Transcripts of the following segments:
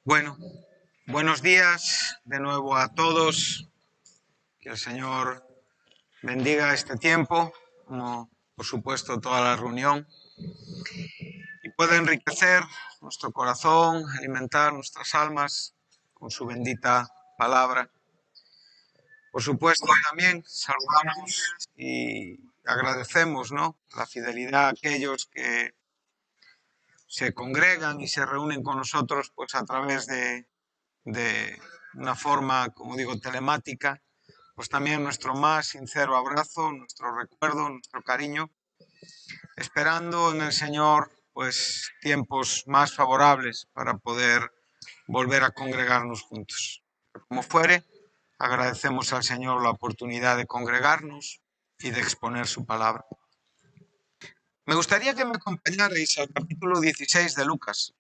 Bueno, buenos días de nuevo a todos. Que el Señor bendiga este tiempo, como por supuesto toda la reunión, y pueda enriquecer nuestro corazón, alimentar nuestras almas con su bendita palabra. Por supuesto, también saludamos y agradecemos, la fidelidad a aquellos que se congregan y se reúnen con nosotros pues a través de una forma, como digo, telemática. Pues también nuestro más sincero abrazo, nuestro recuerdo, nuestro cariño, esperando en el Señor pues tiempos más favorables para poder volver a congregarnos juntos. Como fuere, agradecemos al Señor la oportunidad de congregarnos y de exponer su palabra. Me gustaría que me acompañarais al capítulo 16 de Lucas.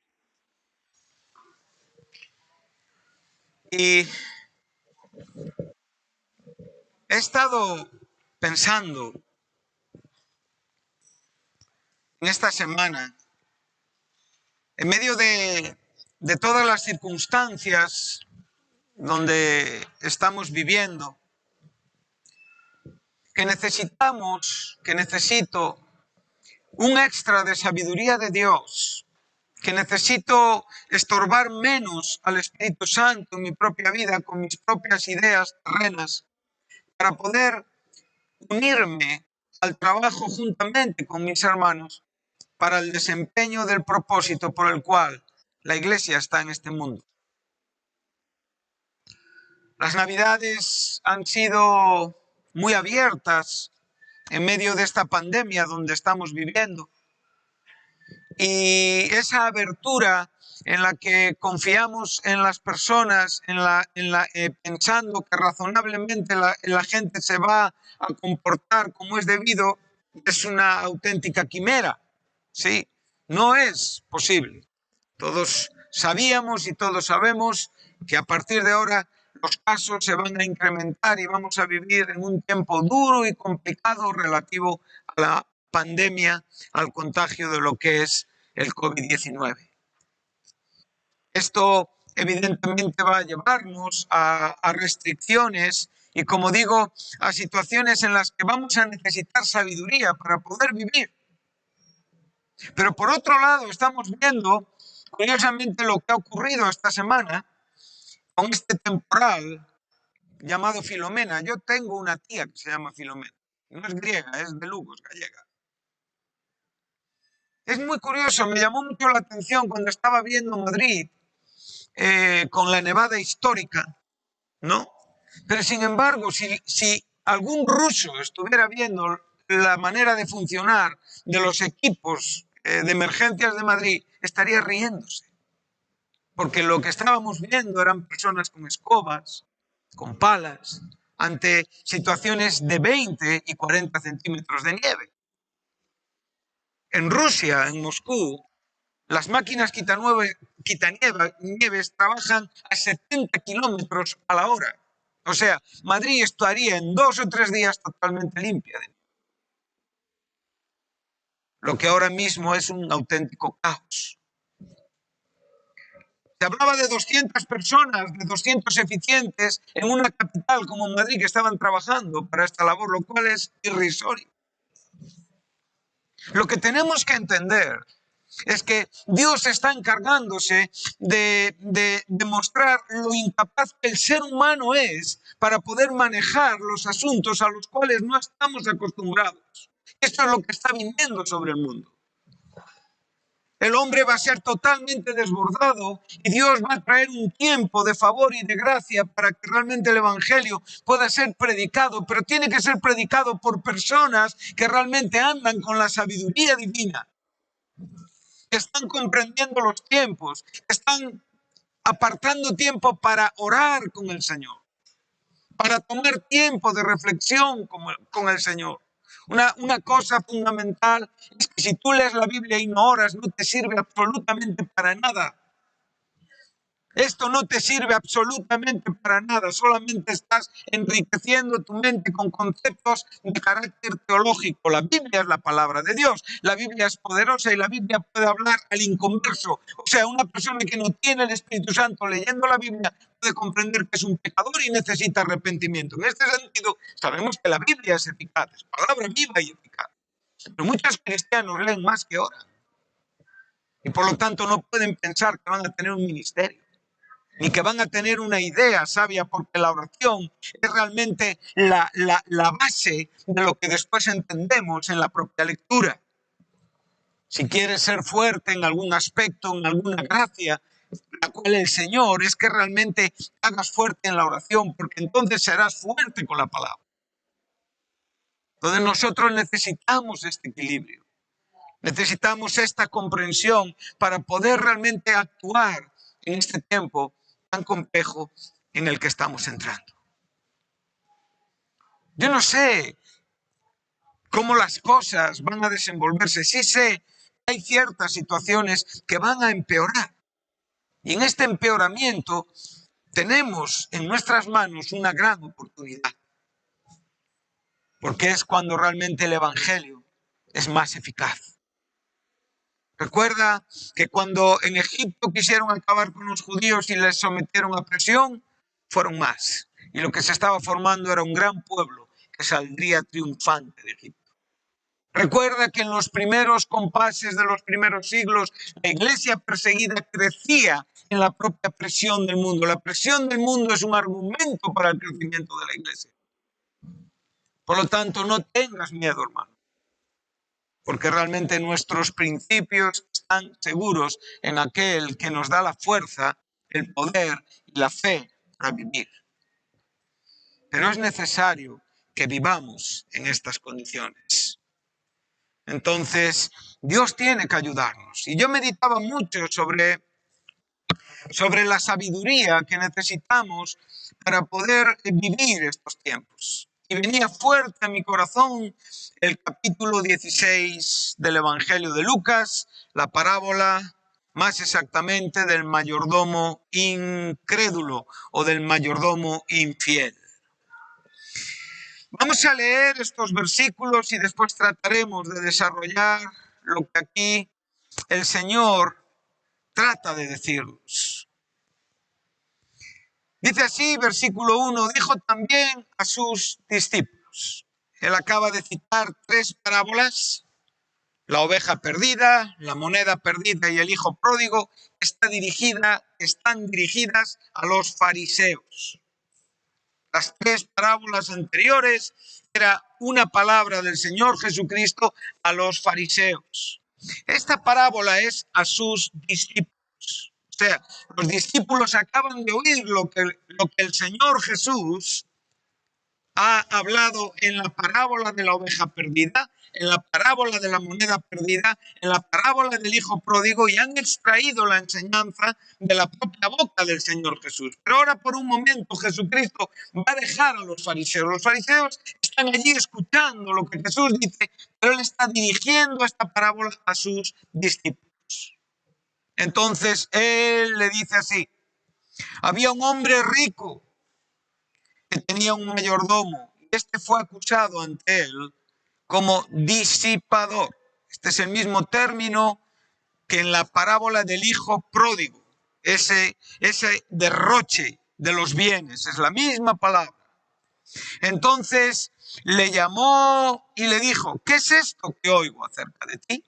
Y he estado pensando en esta semana, en medio de todas las circunstancias donde estamos viviendo, que necesito un extra de sabiduría de Dios, que necesito estorbar menos al Espíritu Santo en mi propia vida con mis propias ideas terrenas para poder unirme al trabajo juntamente con mis hermanos para el desempeño del propósito por el cual la Iglesia está en este mundo. Las Navidades han sido muy abiertas en medio de esta pandemia donde estamos viviendo. Y esa abertura en la que confiamos en las personas, pensando que razonablemente la gente se va a comportar como es debido, es una auténtica quimera. ¿Sí? No es posible. Todos sabíamos y todos sabemos que a partir de ahora los casos se van a incrementar y vamos a vivir en un tiempo duro y complicado relativo a la pandemia, al contagio de lo que es el COVID-19. Esto evidentemente va a llevarnos a restricciones y, como digo, a situaciones en las que vamos a necesitar sabiduría para poder vivir. Pero por otro lado estamos viendo, curiosamente, lo que ha ocurrido esta semana con este temporal llamado Filomena. Yo tengo una tía que se llama Filomena. No es griega, es de Lugo, es gallega. Es muy curioso, me llamó mucho la atención cuando estaba viendo Madrid con la nevada histórica, ¿no? Pero sin embargo, si algún ruso estuviera viendo la manera de funcionar de los equipos de emergencias de Madrid, estaría riéndose. Porque lo que estábamos viendo eran personas con escobas, con palas, ante situaciones de 20 y 40 centímetros de nieve. En Rusia, en Moscú, las máquinas quitanieves trabajan a 70 kilómetros a la hora. O sea, Madrid estaría en 2 o 3 días totalmente limpia. Lo que ahora mismo es un auténtico caos. Se hablaba de 200 personas, de 200 eficientes en una capital como Madrid que estaban trabajando para esta labor, lo cual es irrisorio. Lo que tenemos que entender es que Dios está encargándose de demostrar lo incapaz que el ser humano es para poder manejar los asuntos a los cuales no estamos acostumbrados. Esto es lo que está viniendo sobre el mundo. El hombre va a ser totalmente desbordado y Dios va a traer un tiempo de favor y de gracia para que realmente el Evangelio pueda ser predicado, pero tiene que ser predicado por personas que realmente andan con la sabiduría divina, que están comprendiendo los tiempos, que están apartando tiempo para orar con el Señor, para tomar tiempo de reflexión con el Señor. Una cosa fundamental es que si tú lees la Biblia y no oras, no te sirve absolutamente para nada. Esto no te sirve absolutamente para nada, solamente estás enriqueciendo tu mente con conceptos de carácter teológico. La Biblia es la palabra de Dios, la Biblia es poderosa y la Biblia puede hablar al inconverso. O sea, una persona que no tiene el Espíritu Santo leyendo la Biblia puede comprender que es un pecador y necesita arrepentimiento. En este sentido, sabemos que la Biblia es eficaz, es palabra viva y eficaz. Pero muchos cristianos leen más que oran y por lo tanto no pueden pensar que van a tener un ministerio ni que van a tener una idea sabia, porque la oración es realmente la base de lo que después entendemos en la propia lectura. Si quieres ser fuerte en algún aspecto, en alguna gracia, la cual el Señor es que realmente hagas fuerte en la oración, porque entonces serás fuerte con la palabra. Entonces nosotros necesitamos este equilibrio, necesitamos esta comprensión para poder realmente actuar en este tiempo tan complejo en el que estamos entrando. Yo no sé cómo las cosas van a desenvolverse, sí sé que hay ciertas situaciones que van a empeorar. Y en este empeoramiento tenemos en nuestras manos una gran oportunidad, porque es cuando realmente el Evangelio es más eficaz. Recuerda que cuando en Egipto quisieron acabar con los judíos y les sometieron a presión, fueron más. Y lo que se estaba formando era un gran pueblo que saldría triunfante de Egipto. Recuerda que en los primeros compases de los primeros siglos, la iglesia perseguida crecía en la propia presión del mundo. La presión del mundo es un argumento para el crecimiento de la iglesia. Por lo tanto, no tengas miedo, hermano, porque realmente nuestros principios están seguros en aquel que nos da la fuerza, el poder y la fe para vivir. Pero es necesario que vivamos en estas condiciones. Entonces, Dios tiene que ayudarnos. Y yo meditaba mucho sobre la sabiduría que necesitamos para poder vivir estos tiempos. Y venía fuerte a mi corazón el capítulo 16 del Evangelio de Lucas, la parábola más exactamente del mayordomo incrédulo o del mayordomo infiel. Vamos a leer estos versículos y después trataremos de desarrollar lo que aquí el Señor trata de decirnos. Dice así, versículo 1, dijo también a sus discípulos. Él acaba de citar 3 parábolas, la oveja perdida, la moneda perdida y el hijo pródigo, están dirigidas a los fariseos. Las 3 parábolas anteriores era una palabra del Señor Jesucristo a los fariseos. Esta parábola es a sus discípulos. O sea, los discípulos acaban de oír lo que el Señor Jesús ha hablado en la parábola de la oveja perdida, en la parábola de la moneda perdida, en la parábola del hijo pródigo, y han extraído la enseñanza de la propia boca del Señor Jesús. Pero ahora por un momento Jesucristo va a dejar a los fariseos. Los fariseos están allí escuchando lo que Jesús dice, pero Él está dirigiendo esta parábola a sus discípulos. Entonces Él le dice así, había un hombre rico que tenía un mayordomo, y este fue acusado ante él como disipador. Este es el mismo término que en la parábola del hijo pródigo, ese derroche de los bienes, es la misma palabra. Entonces le llamó y le dijo, ¿qué es esto que oigo acerca de ti?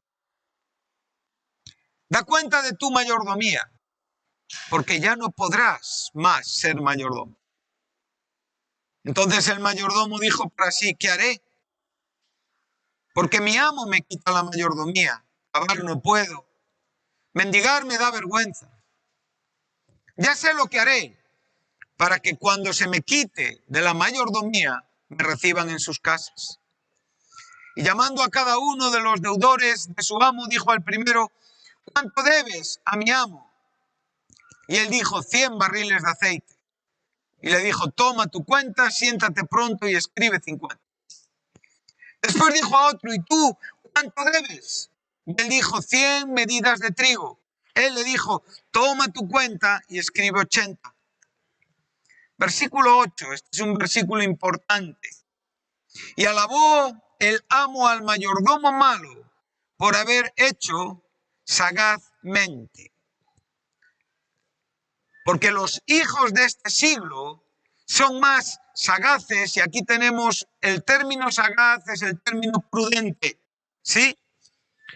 Da cuenta de tu mayordomía, porque ya no podrás más ser mayordomo. Entonces el mayordomo dijo para sí, ¿qué haré? Porque mi amo me quita la mayordomía, cavar no puedo, mendigar me da vergüenza. Ya sé lo que haré para que cuando se me quite de la mayordomía me reciban en sus casas. Y llamando a cada uno de los deudores de su amo, dijo al primero, ¿cuánto debes a mi amo? Y él dijo, 100 barriles de aceite. Y le dijo, toma tu cuenta, siéntate pronto y escribe 50. Después dijo a otro, ¿y tú cuánto debes? Y él dijo, 100 medidas de trigo. Él le dijo, toma tu cuenta y escribe 80. Versículo 8, este es un versículo importante. Y alabó el amo al mayordomo malo por haber hecho sagazmente. Porque los hijos de este siglo son más sagaces, y aquí tenemos el término sagaz, es el término prudente, ¿sí?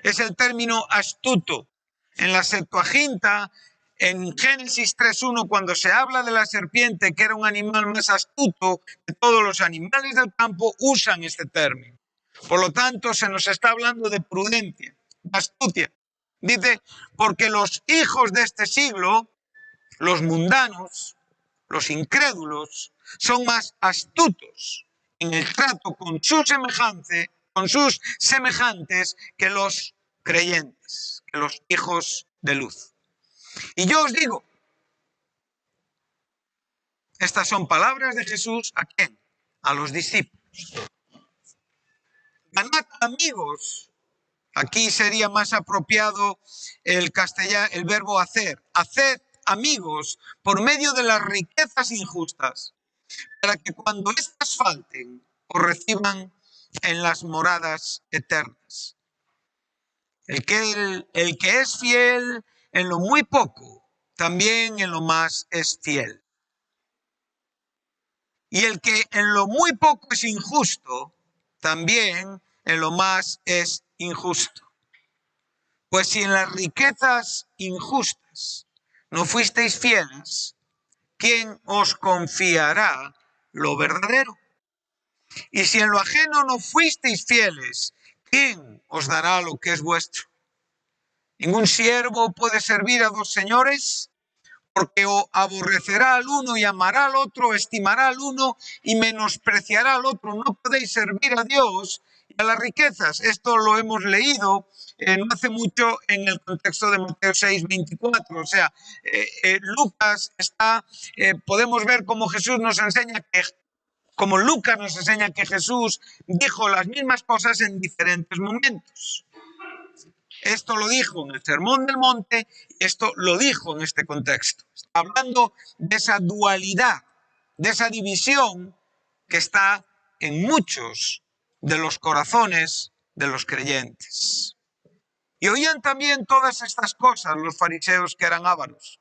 Es el término astuto. En la Septuaginta, en Génesis 3.1, cuando se habla de la serpiente, que era un animal más astuto que todos los animales del campo, usan este término. Por lo tanto, se nos está hablando de prudencia, de astucia. Dice, porque los hijos de este siglo, los mundanos, los incrédulos, son más astutos en el trato con sus semejantes que los creyentes, que los hijos de luz. Y yo os digo, estas son palabras de Jesús, ¿a quién? A los discípulos. Ganad amigos. Aquí sería más apropiado el castellano, el verbo hacer. Haced amigos por medio de las riquezas injustas, para que cuando éstas falten, os reciban en las moradas eternas. El que es fiel en lo muy poco, también en lo más es fiel. Y el que en lo muy poco es injusto, también en lo más es injusto. Pues si en las riquezas injustas no fuisteis fieles, ¿quién os confiará lo verdadero? Y si en lo ajeno no fuisteis fieles, ¿quién os dará lo que es vuestro? Ningún siervo puede servir a dos señores, porque o aborrecerá al uno y amará al otro, estimará al uno y menospreciará al otro. No podéis servir a Dios y a las riquezas. Esto lo hemos leído no hace mucho en el contexto de Mateo 6:24. O sea, Lucas está, podemos ver cómo Jesús nos enseña que, como Lucas nos enseña que Jesús dijo las mismas cosas en diferentes momentos. Esto lo dijo en el Sermón del Monte, esto lo dijo en este contexto. Está hablando de esa dualidad, de esa división que está en muchos de los corazones de los creyentes. Y oían también todas estas cosas los fariseos, que eran ávaros,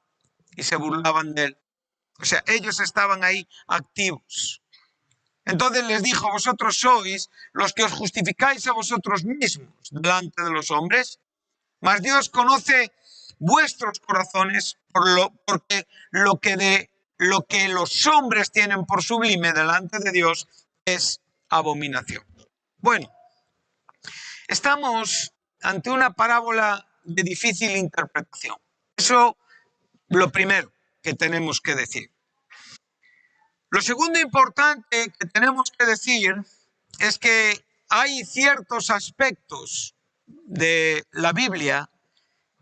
y se burlaban de él. O sea, ellos estaban ahí activos. Entonces les dijo, vosotros sois los que os justificáis a vosotros mismos delante de los hombres, mas Dios conoce vuestros corazones, porque lo que los hombres tienen por sublime delante de Dios es abominación. Bueno, estamos ante una parábola de difícil interpretación. Eso lo primero que tenemos que decir. Lo segundo importante que tenemos que decir es que hay ciertos aspectos de la Biblia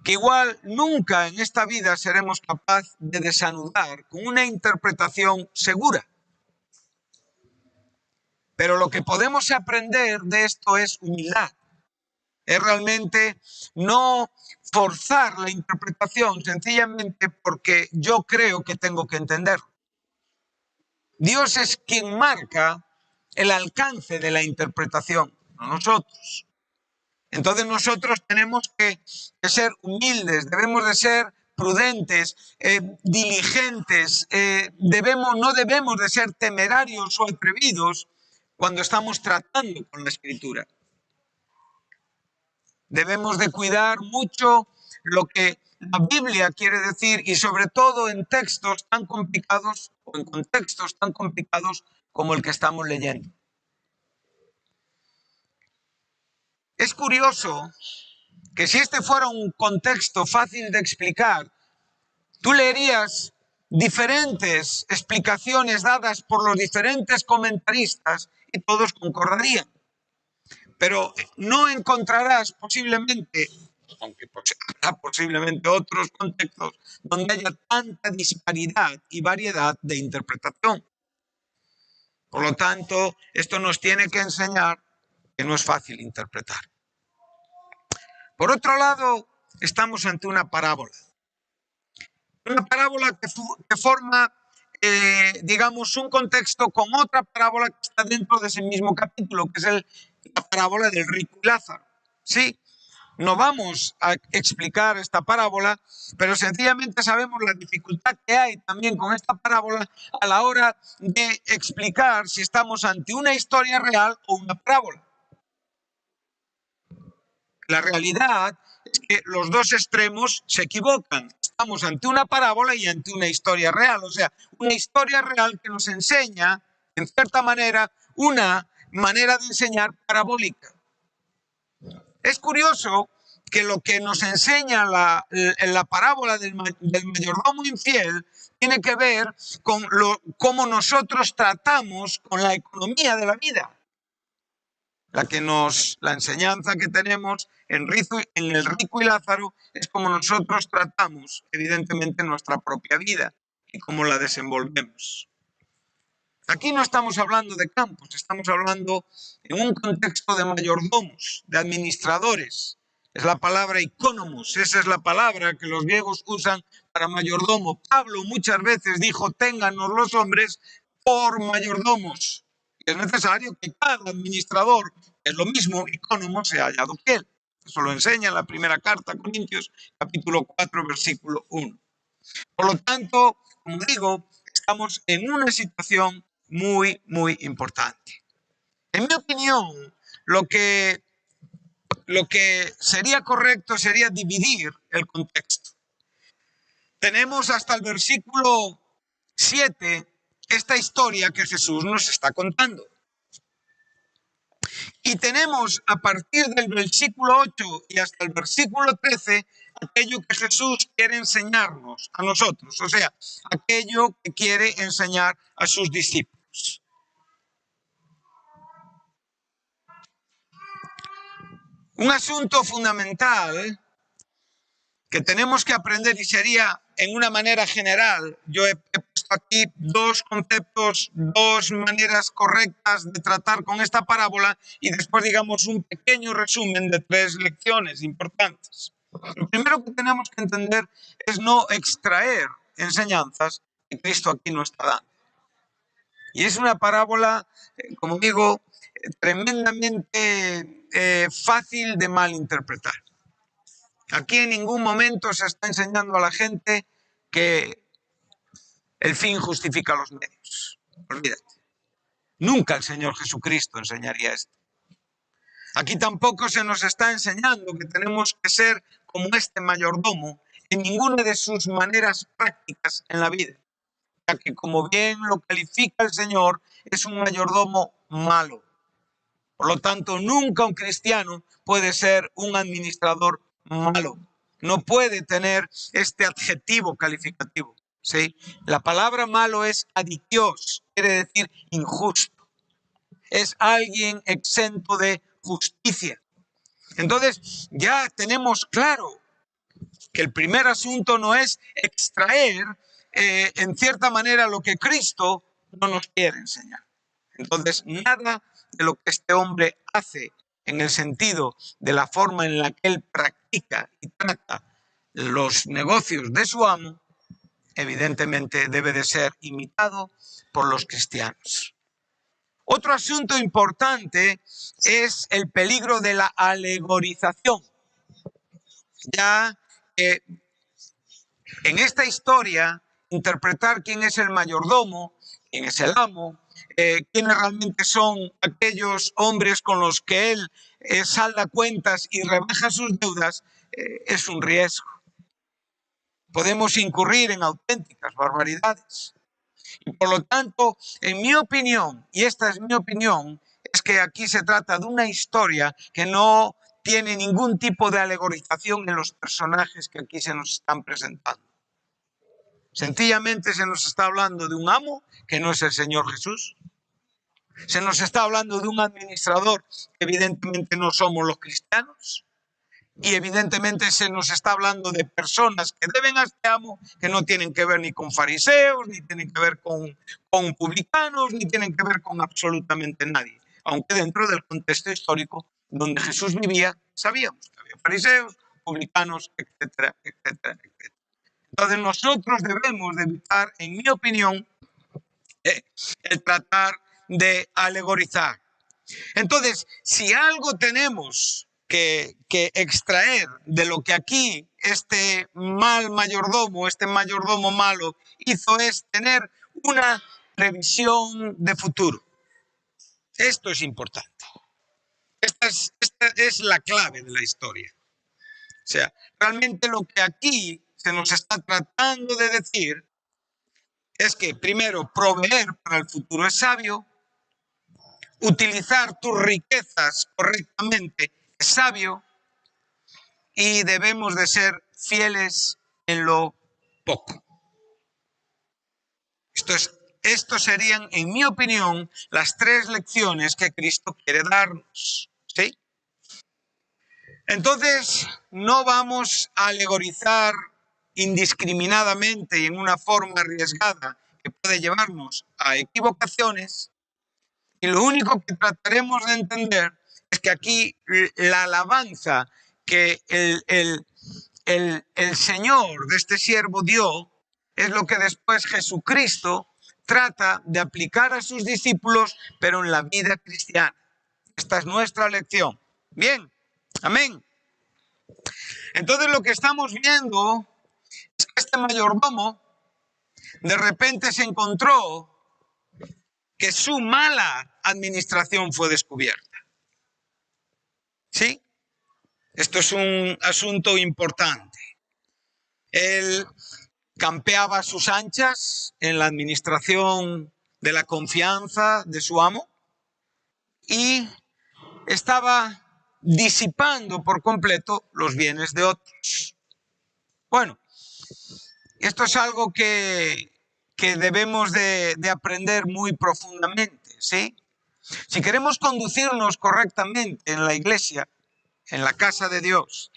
que igual nunca en esta vida seremos capaces de desanudar con una interpretación segura. Pero lo que podemos aprender de esto es humildad. Es realmente no forzar la interpretación sencillamente porque yo creo que tengo que entenderlo. Dios es quien marca el alcance de la interpretación, no nosotros. Entonces nosotros tenemos que ser humildes, debemos de ser prudentes, diligentes, no debemos de ser temerarios o atrevidos cuando estamos tratando con la Escritura. Debemos de cuidar mucho lo que la Biblia quiere decir, y sobre todo en textos tan complicados o en contextos tan complicados como el que estamos leyendo. Es curioso que si este fuera un contexto fácil de explicar, tú leerías diferentes explicaciones dadas por los diferentes comentaristas y todos concordarían. Pero no encontrarás posiblemente, aunque habrá posiblemente otros contextos, donde haya tanta disparidad y variedad de interpretación. Por lo tanto, esto nos tiene que enseñar que no es fácil interpretar. Por otro lado, estamos ante una parábola. Una parábola que forma, digamos, un contexto con otra parábola que está dentro de ese mismo capítulo, que es la parábola del rico y Lázaro. Sí, no vamos a explicar esta parábola, pero sencillamente sabemos la dificultad que hay también con esta parábola a la hora de explicar si estamos ante una historia real o una parábola. La realidad es que los dos extremos se equivocan. Estamos ante una parábola y ante una historia real. O sea, una historia real que nos enseña, en cierta manera, una manera de enseñar parabólica. Es curioso que lo que nos enseña la parábola del mayordomo infiel tiene que ver con cómo nosotros tratamos con la economía de la vida. La enseñanza que tenemos en el rico y Lázaro es cómo nosotros tratamos, evidentemente, nuestra propia vida y cómo la desenvolvemos. Aquí no estamos hablando de campos, estamos hablando en un contexto de mayordomos, de administradores. Es la palabra economos, esa es la palabra que los griegos usan para mayordomo. Pablo muchas veces dijo, ténganos los hombres por mayordomos. Es necesario que cada administrador, es lo mismo, economo, sea hallado fiel. Eso lo enseña en la primera carta a Corintios, capítulo 4, versículo 1. Por lo tanto, como digo, estamos en una situación muy, muy importante. En mi opinión, lo que sería correcto sería dividir el contexto. Tenemos hasta el versículo 7 esta historia que Jesús nos está contando. Y tenemos a partir del versículo 8 y hasta el versículo 13 aquello que Jesús quiere enseñarnos a nosotros, o sea, aquello que quiere enseñar a sus discípulos. Un asunto fundamental que tenemos que aprender, y sería en una manera general, yo he puesto aquí dos conceptos, dos maneras correctas de tratar con esta parábola y después digamos un pequeño resumen de 3 lecciones importantes. Lo primero que tenemos que entender es no extraer enseñanzas que Cristo aquí nos está dando. Y es una parábola, como digo, tremendamente fácil de malinterpretar. Aquí en ningún momento se está enseñando a la gente que el fin justifica los medios. Olvídate. Nunca el Señor Jesucristo enseñaría esto. Aquí tampoco se nos está enseñando que tenemos que ser como este mayordomo en ninguna de sus maneras prácticas en la vida. Ya que, como bien lo califica el Señor, es un mayordomo malo. Por lo tanto, nunca un cristiano puede ser un administrador malo. No puede tener este adjetivo calificativo, ¿sí? La palabra malo es adikios, quiere decir injusto. Es alguien exento de justicia. Entonces, ya tenemos claro que el primer asunto no es extraer, en cierta manera, lo que Cristo no nos quiere enseñar. Entonces, nada de lo que este hombre hace en el sentido de la forma en la que él practica y trata los negocios de su amo, evidentemente debe de ser imitado por los cristianos. Otro asunto importante es el peligro de la alegorización. Ya en esta historia, interpretar quién es el mayordomo, quién es el amo, quiénes realmente son aquellos hombres con los que él salda cuentas y rebaja sus deudas, es un riesgo. Podemos incurrir en auténticas barbaridades. Y por lo tanto, en mi opinión, y esta es mi opinión, es que aquí se trata de una historia que no tiene ningún tipo de alegorización en los personajes que aquí se nos están presentando. Sencillamente se nos está hablando de un amo que no es el Señor Jesús. Se nos está hablando de un administrador que evidentemente no somos los cristianos. Y evidentemente se nos está hablando de personas que deben a este amo, que no tienen que ver ni con fariseos, ni tienen que ver con publicanos, ni tienen que ver con absolutamente nadie. Aunque dentro del contexto histórico donde Jesús vivía, sabíamos que había fariseos, republicanos, etcétera, etcétera, etcétera. Entonces nosotros debemos de evitar, en mi opinión, el tratar de alegorizar. Entonces, si algo tenemos que extraer de lo que aquí este mayordomo malo hizo, es tener una previsión de futuro. Esto es importante. Esta es la clave de la historia. O sea, realmente lo que aquí se nos está tratando de decir es que, primero, proveer para el futuro es sabio, utilizar tus riquezas correctamente es sabio, y debemos de ser fieles en lo poco. Estos serían, en mi opinión, las 3 lecciones que Cristo quiere darnos. ¿Sí? Entonces, no vamos a alegorizar indiscriminadamente y en una forma arriesgada que puede llevarnos a equivocaciones, y lo único que trataremos de entender es que aquí la alabanza que el Señor de este siervo dio es lo que después Jesucristo trata de aplicar a sus discípulos, pero en la vida cristiana. Esta es nuestra lección. Bien, amén. Entonces lo que estamos viendo es que este mayordomo de repente se encontró que su mala administración fue descubierta. ¿Sí? Esto es un asunto importante. Él campeaba a sus anchas en la administración de la confianza de su amo y estaba disipando por completo los bienes de otros. Bueno, esto es algo que debemos de aprender muy profundamente, ¿sí? Si queremos conducirnos correctamente en la iglesia, en la casa de Dios,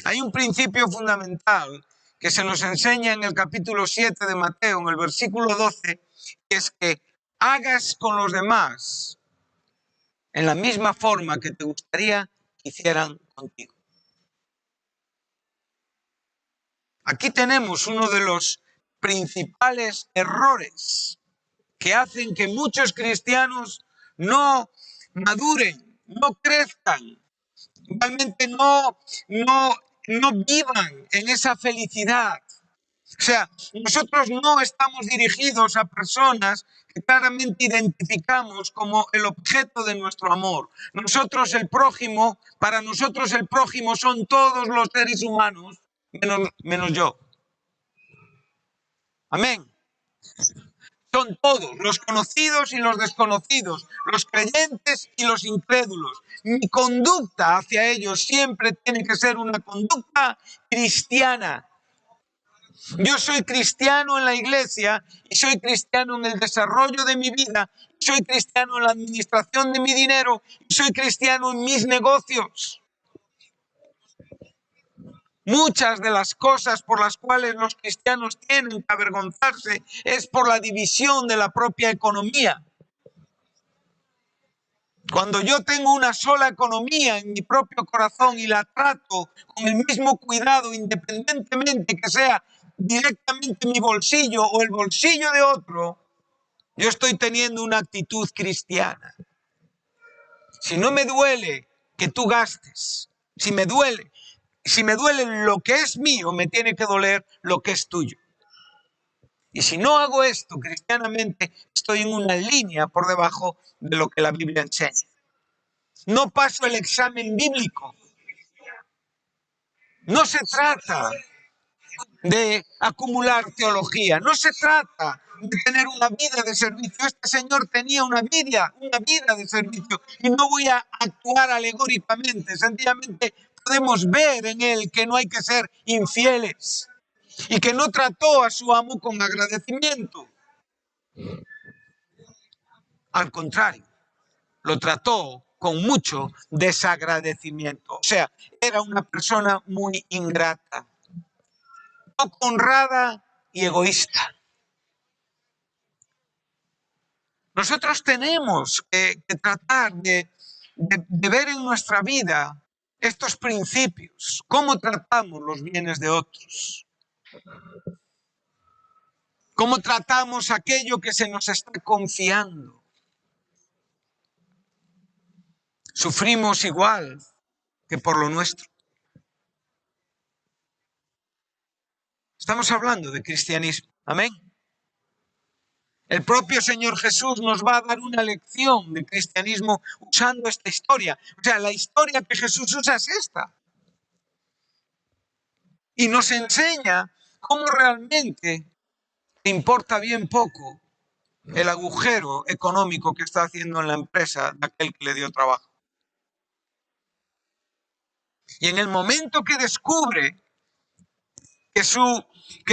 hay un principio fundamental que se nos enseña en el capítulo 7 de Mateo, en el versículo 12, que es que hagas con los demás en la misma forma que te gustaría que hicieran contigo. Aquí tenemos uno de los principales errores que hacen que muchos cristianos no maduren, no crezcan, realmente no vivan en esa felicidad. O sea, nosotros no estamos dirigidos a personas que claramente identificamos como el objeto de nuestro amor. Para nosotros el prójimo son todos los seres humanos, menos yo. Amén. Son todos, los conocidos y los desconocidos, los creyentes y los incrédulos. Mi conducta hacia ellos siempre tiene que ser una conducta cristiana. Yo soy cristiano en la iglesia y soy cristiano en el desarrollo de mi vida, soy cristiano en la administración de mi dinero y soy cristiano en mis negocios. Muchas de las cosas por las cuales los cristianos tienen que avergonzarse es por la división de la propia economía. Cuando yo tengo una sola economía en mi propio corazón y la trato con el mismo cuidado, independientemente que sea directamente mi bolsillo o el bolsillo de otro, yo estoy teniendo una actitud cristiana. Si no me duele que tú gastes, si me duele lo que es mío, me tiene que doler lo que es tuyo. Y si no hago esto cristianamente, estoy en una línea por debajo de lo que la Biblia enseña. No paso el examen bíblico. No se trata de acumular teología, no se trata de tener una vida de servicio. Este señor tenía una vida de servicio, y no voy a actuar alegóricamente, sencillamente podemos ver en él que no hay que ser infieles y que no trató a su amo con agradecimiento. Al contrario, lo trató con mucho desagradecimiento. O sea, era una persona muy ingrata, poco honrada y egoísta. Nosotros tenemos que tratar de ver en nuestra vida estos principios, cómo tratamos los bienes de otros, cómo tratamos aquello que se nos está confiando. Sufrimos igual que por lo nuestro. Estamos hablando de cristianismo. Amén. El propio Señor Jesús nos va a dar una lección de cristianismo usando esta historia. O sea, la historia que Jesús usa es esta. Y nos enseña cómo realmente te importa bien poco el agujero económico que está haciendo en la empresa de aquel que le dio trabajo. Y en el momento que descubre que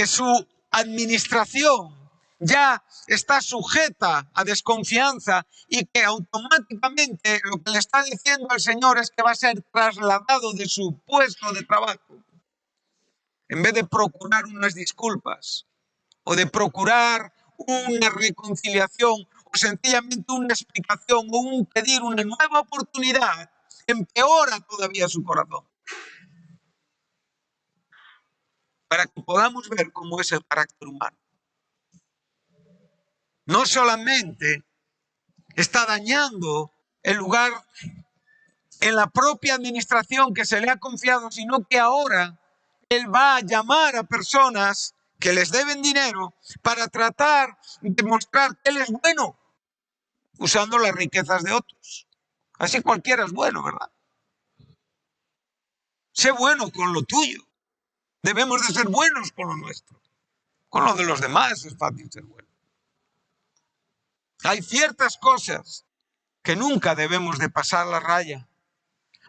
su administración ya está sujeta a desconfianza y que automáticamente lo que le está diciendo al Señor es que va a ser trasladado de su puesto de trabajo, en vez de procurar unas disculpas o de procurar una reconciliación o sencillamente una explicación o un pedir una nueva oportunidad, empeora todavía su corazón. Para que podamos ver cómo es el carácter humano. No solamente está dañando el lugar en la propia administración que se le ha confiado, sino que ahora él va a llamar a personas que les deben dinero para tratar de mostrar que él es bueno, usando las riquezas de otros. Así cualquiera es bueno, ¿verdad? Sé bueno con lo tuyo. Debemos de ser buenos con lo nuestro. Con lo de los demás es fácil ser bueno. Hay ciertas cosas que nunca debemos de pasar la raya.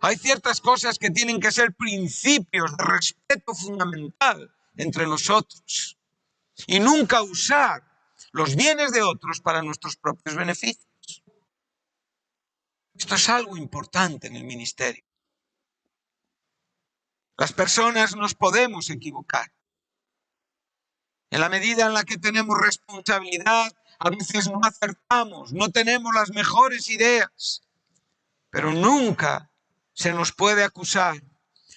Hay ciertas cosas que tienen que ser principios de respeto fundamental entre nosotros. Y nunca usar los bienes de otros para nuestros propios beneficios. Esto es algo importante en el ministerio. Las personas nos podemos equivocar. En la medida en la que tenemos responsabilidad, a veces no acertamos, no tenemos las mejores ideas, pero nunca se nos puede acusar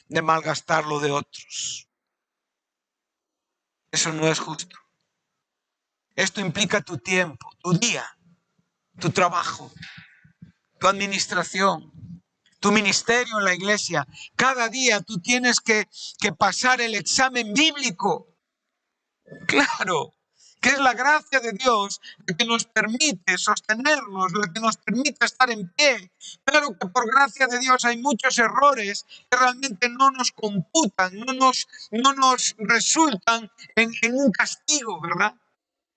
de malgastar lo de otros. Eso no es justo. Esto implica tu tiempo, tu día, tu trabajo, tu administración, tu ministerio en la iglesia. Cada día tú tienes que pasar el examen bíblico. Claro, que es la gracia de Dios la que nos permite sostenernos, la que nos permite estar en pie. Claro que por gracia de Dios hay muchos errores que realmente no nos computan, no nos resultan en un castigo, ¿verdad?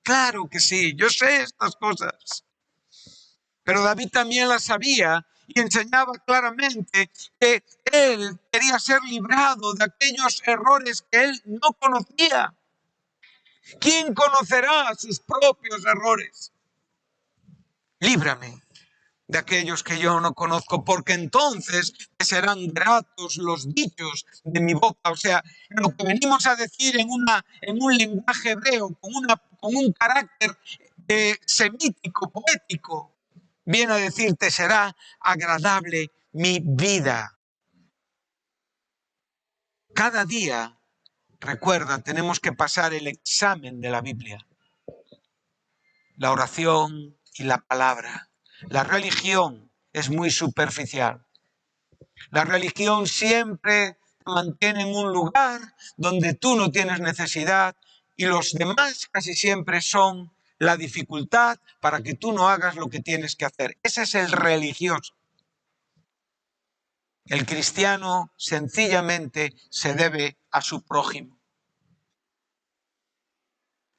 Claro que sí, yo sé estas cosas. Pero David también las sabía y enseñaba claramente que él quería ser librado de aquellos errores que él no conocía. ¿Quién conocerá sus propios errores? Líbrame de aquellos que yo no conozco, porque entonces serán gratos los dichos de mi boca. O sea, lo que venimos a decir en un lenguaje hebreo, con un carácter semítico, poético, viene a decirte, será agradable mi vida. Cada día, recuerda, tenemos que pasar el examen de la Biblia. La oración y la palabra. La religión es muy superficial. La religión siempre te mantiene en un lugar donde tú no tienes necesidad y los demás casi siempre son la dificultad para que tú no hagas lo que tienes que hacer. Ese es el religioso. El cristiano sencillamente se debe a su prójimo.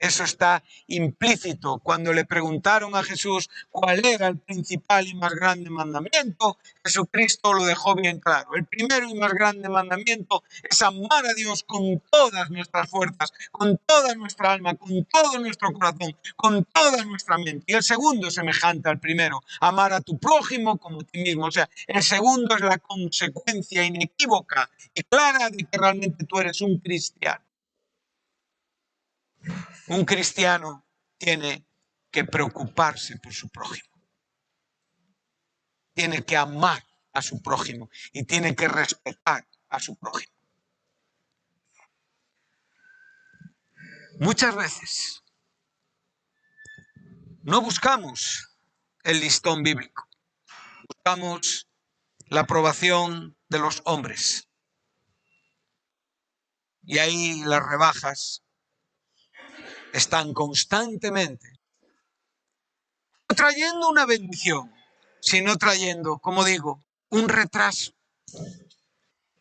Eso está implícito. Cuando le preguntaron a Jesús cuál era el principal y más grande mandamiento, Jesucristo lo dejó bien claro. El primero y más grande mandamiento es amar a Dios con todas nuestras fuerzas, con toda nuestra alma, con todo nuestro corazón, con toda nuestra mente. Y el segundo es semejante al primero, amar a tu prójimo como a ti mismo. O sea, el segundo es la consecuencia inequívoca y clara de que realmente tú eres un cristiano. Un cristiano tiene que preocuparse por su prójimo. Tiene que amar a su prójimo y tiene que respetar a su prójimo. Muchas veces no buscamos el listón bíblico, buscamos la aprobación de los hombres. Y ahí las rebajas están constantemente no trayendo una bendición, sino trayendo, como digo, un retraso.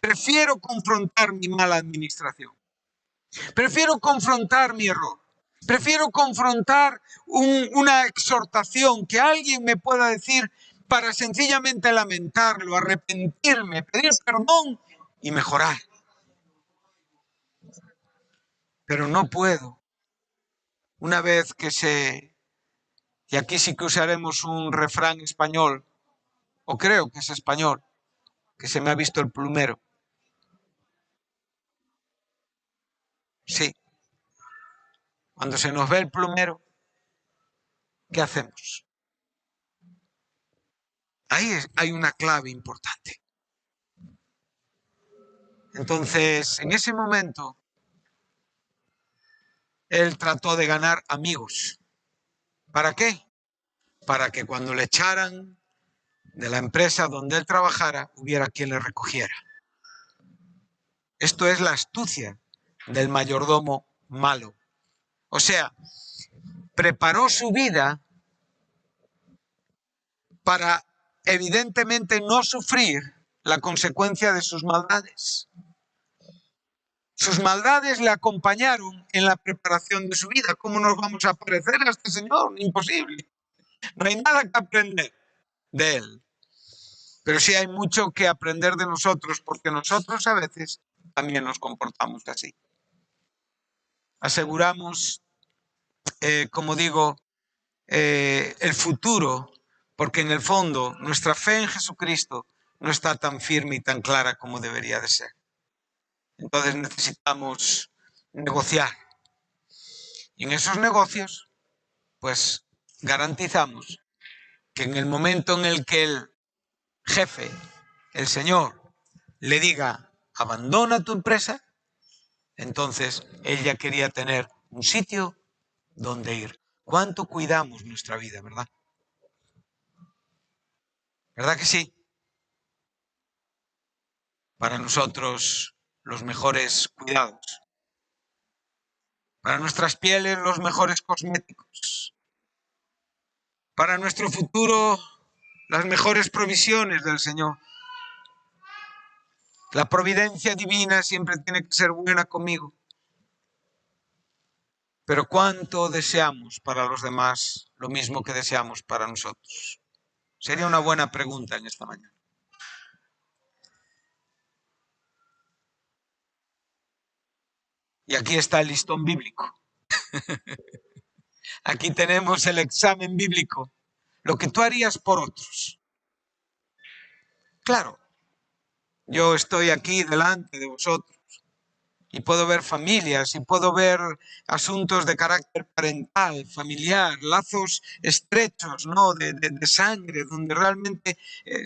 Prefiero confrontar mi mala administración. Prefiero confrontar mi error. Prefiero confrontar una exhortación que alguien me pueda decir para sencillamente lamentarlo, arrepentirme, pedir perdón y mejorar. Pero no puedo. Una vez que y aquí sí que usaremos un refrán español, o creo que es español, que se me ha visto el plumero. Sí, cuando se nos ve el plumero, ¿qué hacemos? Ahí hay una clave importante. Entonces, en ese momento, él trató de ganar amigos. ¿Para qué? Para que cuando le echaran de la empresa donde él trabajara, hubiera quien le recogiera. Esto es la astucia del mayordomo malo. O sea, preparó su vida para evidentemente no sufrir la consecuencia de sus maldades. Sus maldades le acompañaron en la preparación de su vida. ¿Cómo nos vamos a parecer a este señor? Imposible. No hay nada que aprender de él. Pero sí hay mucho que aprender de nosotros, porque nosotros a veces también nos comportamos así. Aseguramos, como digo, el futuro, porque en el fondo nuestra fe en Jesucristo no está tan firme y tan clara como debería de ser. Entonces necesitamos negociar. Y en esos negocios, pues garantizamos que en el momento en el que el jefe, el señor, le diga, abandona tu empresa, entonces él ya quería tener un sitio donde ir. ¿Cuánto cuidamos nuestra vida, verdad? ¿Verdad que sí? Para nosotros, los mejores cuidados. Para nuestras pieles, los mejores cosméticos. Para nuestro futuro, las mejores provisiones del Señor. La providencia divina siempre tiene que ser buena conmigo. Pero ¿cuánto deseamos para los demás lo mismo que deseamos para nosotros? Sería una buena pregunta en esta mañana. Y aquí está el listón bíblico. Aquí tenemos el examen bíblico. Lo que tú harías por otros. Claro, yo estoy aquí delante de vosotros y puedo ver familias y puedo ver asuntos de carácter parental, familiar, lazos estrechos, ¿no? de sangre, donde realmente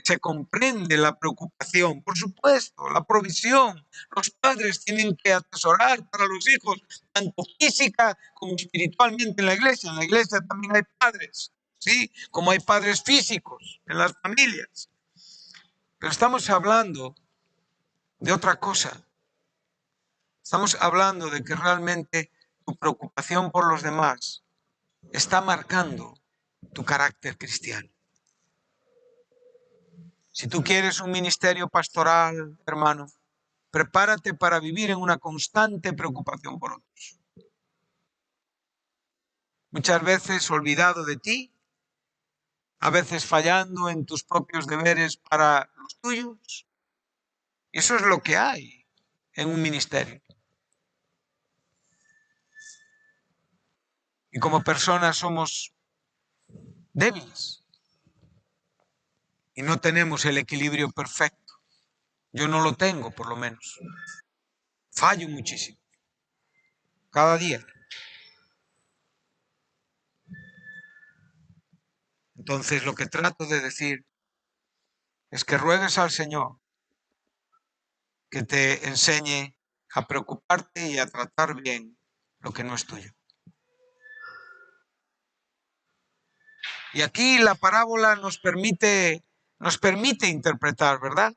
se comprende la preocupación. Por supuesto, la provisión. Los padres tienen que atesorar para los hijos, tanto física como espiritualmente en la iglesia. En la iglesia también hay padres, ¿sí? Como hay padres físicos en las familias. Pero estamos hablando de otra cosa. Estamos hablando de que realmente tu preocupación por los demás está marcando tu carácter cristiano. Si tú quieres un ministerio pastoral, hermano, prepárate para vivir en una constante preocupación por otros. Muchas veces olvidado de ti, a veces fallando en tus propios deberes para los tuyos. Y eso es lo que hay en un ministerio. Y como personas somos débiles y no tenemos el equilibrio perfecto. Yo no lo tengo, por lo menos. Fallo muchísimo. Cada día. Entonces, lo que trato de decir es que ruegues al Señor que te enseñe a preocuparte y a tratar bien lo que no es tuyo. Y aquí la parábola nos permite interpretar, ¿verdad?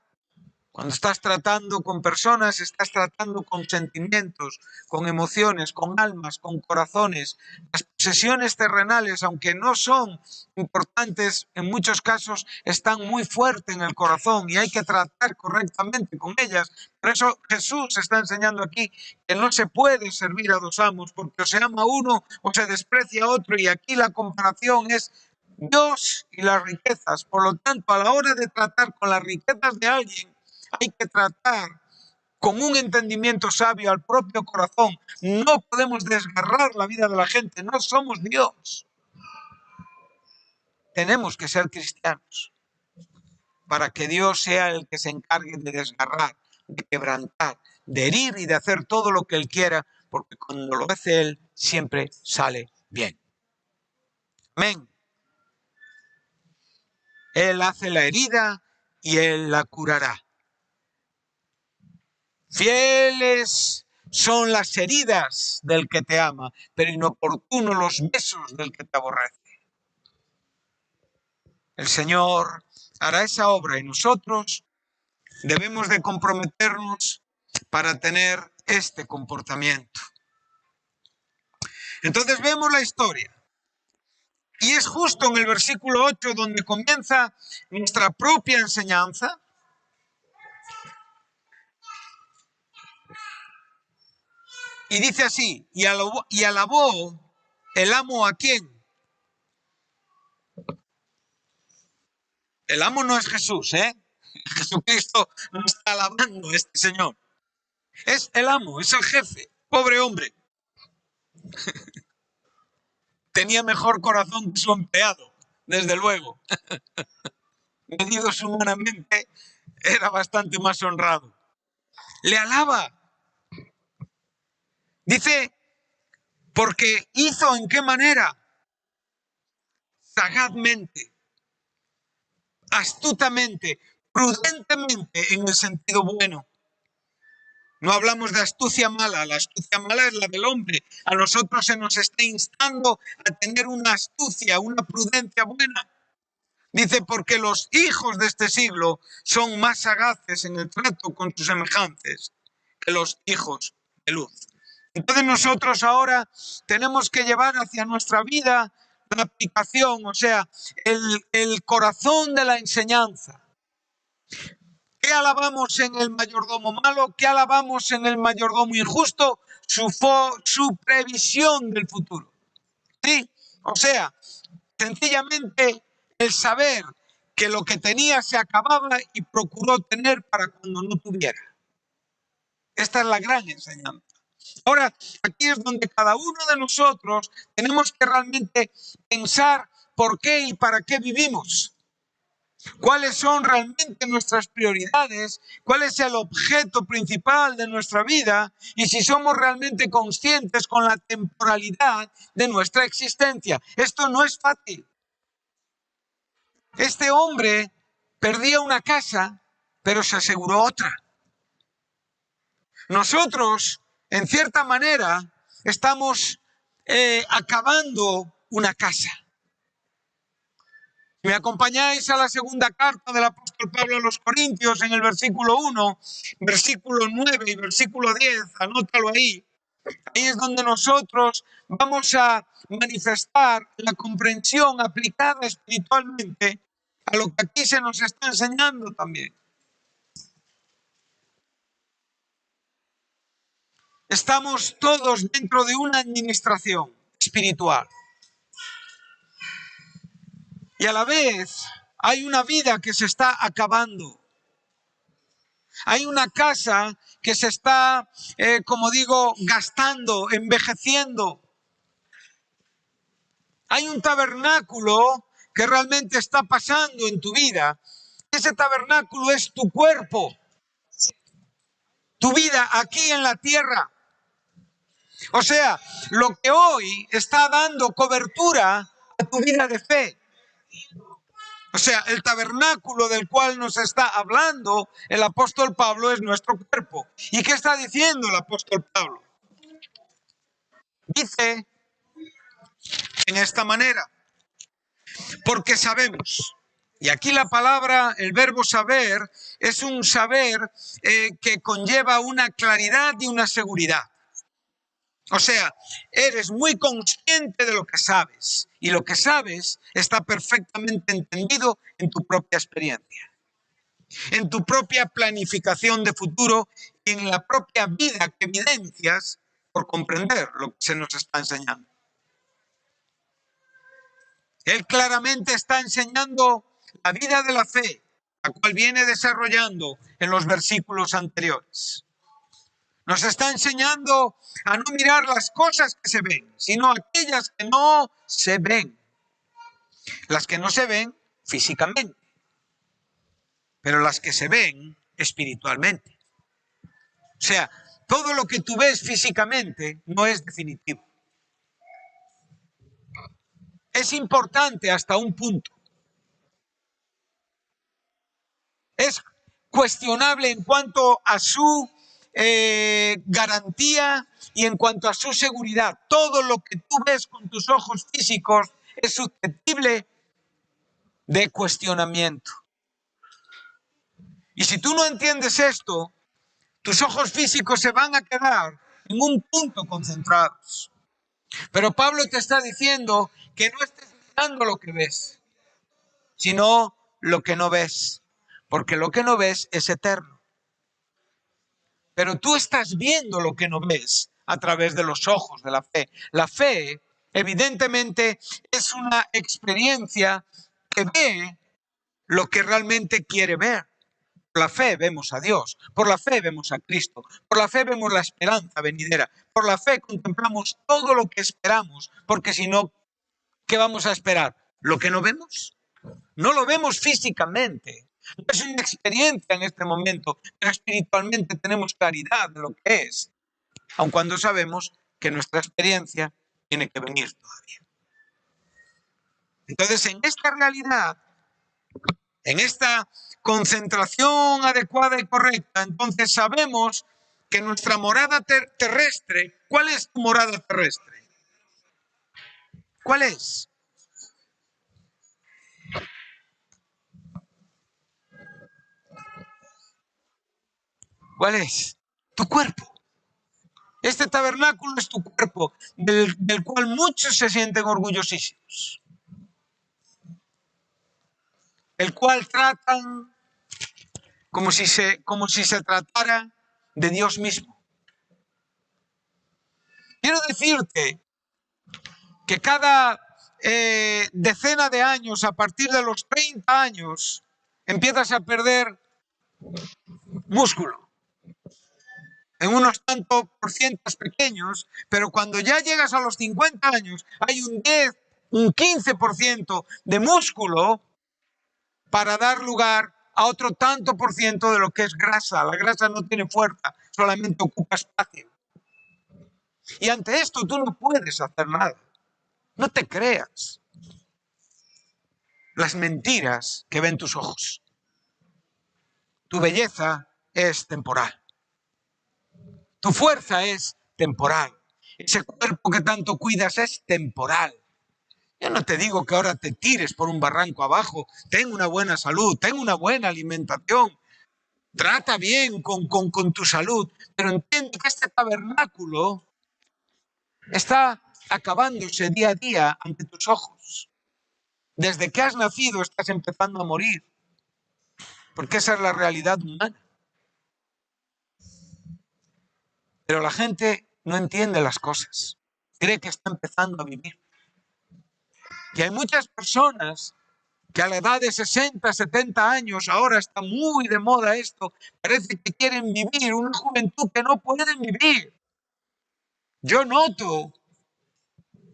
Cuando estás tratando con personas, estás tratando con sentimientos, con emociones, con almas, con corazones. Las posesiones terrenales, aunque no son importantes, en muchos casos están muy fuertes en el corazón y hay que tratar correctamente con ellas. Por eso Jesús está enseñando aquí que no se puede servir a dos amos, porque o se ama a uno o se desprecia a otro, y aquí la comparación es Dios y las riquezas. Por lo tanto, a la hora de tratar con las riquezas de alguien, hay que tratar con un entendimiento sabio al propio corazón. No podemos desgarrar la vida de la gente, no somos Dios. Tenemos que ser cristianos para que Dios sea el que se encargue de desgarrar, de quebrantar, de herir y de hacer todo lo que Él quiera, porque cuando lo hace Él siempre sale bien. Amén. Él hace la herida y Él la curará. Fieles son las heridas del que te ama, pero inoportunos los besos del que te aborrece. El Señor hará esa obra y nosotros debemos de comprometernos para tener este comportamiento. Entonces vemos la historia. Y es justo en el versículo 8 donde comienza nuestra propia enseñanza. Y dice así, y alabó el amo ¿a quién? El amo no es Jesús, ¿eh? Jesucristo no está alabando a este señor. Es el amo, es el jefe. Pobre hombre. Tenía mejor corazón que su empleado, desde luego. Medidos humanamente, era bastante más honrado. Le alaba. Dice, porque hizo ¿en qué manera? Sagazmente, astutamente, prudentemente, en el sentido bueno. No hablamos de astucia mala, la astucia mala es la del hombre. A nosotros se nos está instando a tener una astucia, una prudencia buena. Dice, porque los hijos de este siglo son más sagaces en el trato con sus semejantes que los hijos de luz. Entonces nosotros ahora tenemos que llevar hacia nuestra vida la aplicación, o sea, el corazón de la enseñanza. ¿Qué alabamos en el mayordomo malo? ¿Qué alabamos en el mayordomo injusto? Su previsión del futuro. ¿Sí? O sea, sencillamente el saber que lo que tenía se acababa y procuró tener para cuando no tuviera. Esta es la gran enseñanza. Ahora, aquí es donde cada uno de nosotros tenemos que realmente pensar por qué y para qué vivimos. ¿Cuáles son realmente nuestras prioridades? ¿Cuál es el objeto principal de nuestra vida? Y si somos realmente conscientes con la temporalidad de nuestra existencia. Esto no es fácil. Este hombre perdía una casa, pero se aseguró otra. Nosotros, en cierta manera, estamos acabando una casa. Me acompañáis a la segunda carta del apóstol Pablo a los Corintios en el versículo 1, versículo 9 y versículo 10, anótalo ahí. Ahí es donde nosotros vamos a manifestar la comprensión aplicada espiritualmente a lo que aquí se nos está enseñando también. Estamos todos dentro de una administración espiritual. Y a la vez hay una vida que se está acabando. Hay una casa que se está, como digo, gastando, envejeciendo. Hay un tabernáculo que realmente está pasando en tu vida. Ese tabernáculo es tu cuerpo, tu vida aquí en la tierra. O sea, lo que hoy está dando cobertura a tu vida de fe. O sea, el tabernáculo del cual nos está hablando el apóstol Pablo es nuestro cuerpo. ¿Y qué está diciendo el apóstol Pablo? Dice en esta manera, porque sabemos. Y aquí la palabra, el verbo saber, es un saber que conlleva una claridad y una seguridad. O sea, eres muy consciente de lo que sabes y lo que sabes está perfectamente entendido en tu propia experiencia, en tu propia planificación de futuro y en la propia vida que evidencias por comprender lo que se nos está enseñando. Él claramente está enseñando la vida de la fe, la cual viene desarrollando en los versículos anteriores. Nos está enseñando a no mirar las cosas que se ven, sino aquellas que no se ven. Las que no se ven físicamente, pero las que se ven espiritualmente. O sea, todo lo que tú ves físicamente no es definitivo. Es importante hasta un punto. Es cuestionable en cuanto a su garantía y en cuanto a su seguridad. Todo lo que tú ves con tus ojos físicos es susceptible de cuestionamiento. Y si tú no entiendes esto, tus ojos físicos se van a quedar en un punto concentrados. Pero Pablo te está diciendo que no estés mirando lo que ves, sino lo que no ves, porque lo que no ves es eterno. Pero tú estás viendo lo que no ves a través de los ojos de la fe. La fe, evidentemente, es una experiencia que ve lo que realmente quiere ver. Por la fe vemos a Dios, por la fe vemos a Cristo, por la fe vemos la esperanza venidera, por la fe contemplamos todo lo que esperamos, porque si no, ¿qué vamos a esperar? ¿Lo que no vemos? No lo vemos físicamente. No es una experiencia en este momento, pero espiritualmente tenemos claridad de lo que es, aun cuando sabemos que nuestra experiencia tiene que venir todavía. Entonces, en esta realidad, en esta concentración adecuada y correcta, entonces sabemos que nuestra morada terrestre, ¿cuál es tu morada terrestre? ¿Cuál es? ¿Cuál es? Tu cuerpo. Este tabernáculo es tu cuerpo, del cual muchos se sienten orgullosísimos. El cual tratan como si se tratara de Dios mismo. Quiero decirte que cada decena de años, a partir de los 30 años, empiezas a perder músculo. En unos tantos porcientos pequeños, pero cuando ya llegas a los 50 años, hay un 10, un 15% de músculo para dar lugar a otro tanto por ciento de lo que es grasa. La grasa no tiene fuerza, solamente ocupa espacio. Y ante esto tú no puedes hacer nada. No te creas las mentiras que ven tus ojos. Tu belleza es temporal. Tu fuerza es temporal. Ese cuerpo que tanto cuidas es temporal. Yo no te digo que ahora te tires por un barranco abajo. Ten una buena salud, ten una buena alimentación. Trata bien con tu salud. Pero entiende que este tabernáculo está acabándose día a día ante tus ojos. Desde que has nacido estás empezando a morir. Porque esa es la realidad humana. Pero la gente no entiende las cosas. Cree que está empezando a vivir. Y hay muchas personas que a la edad de 60, 70 años, ahora está muy de moda esto, parece que quieren vivir una juventud que no pueden vivir. Yo noto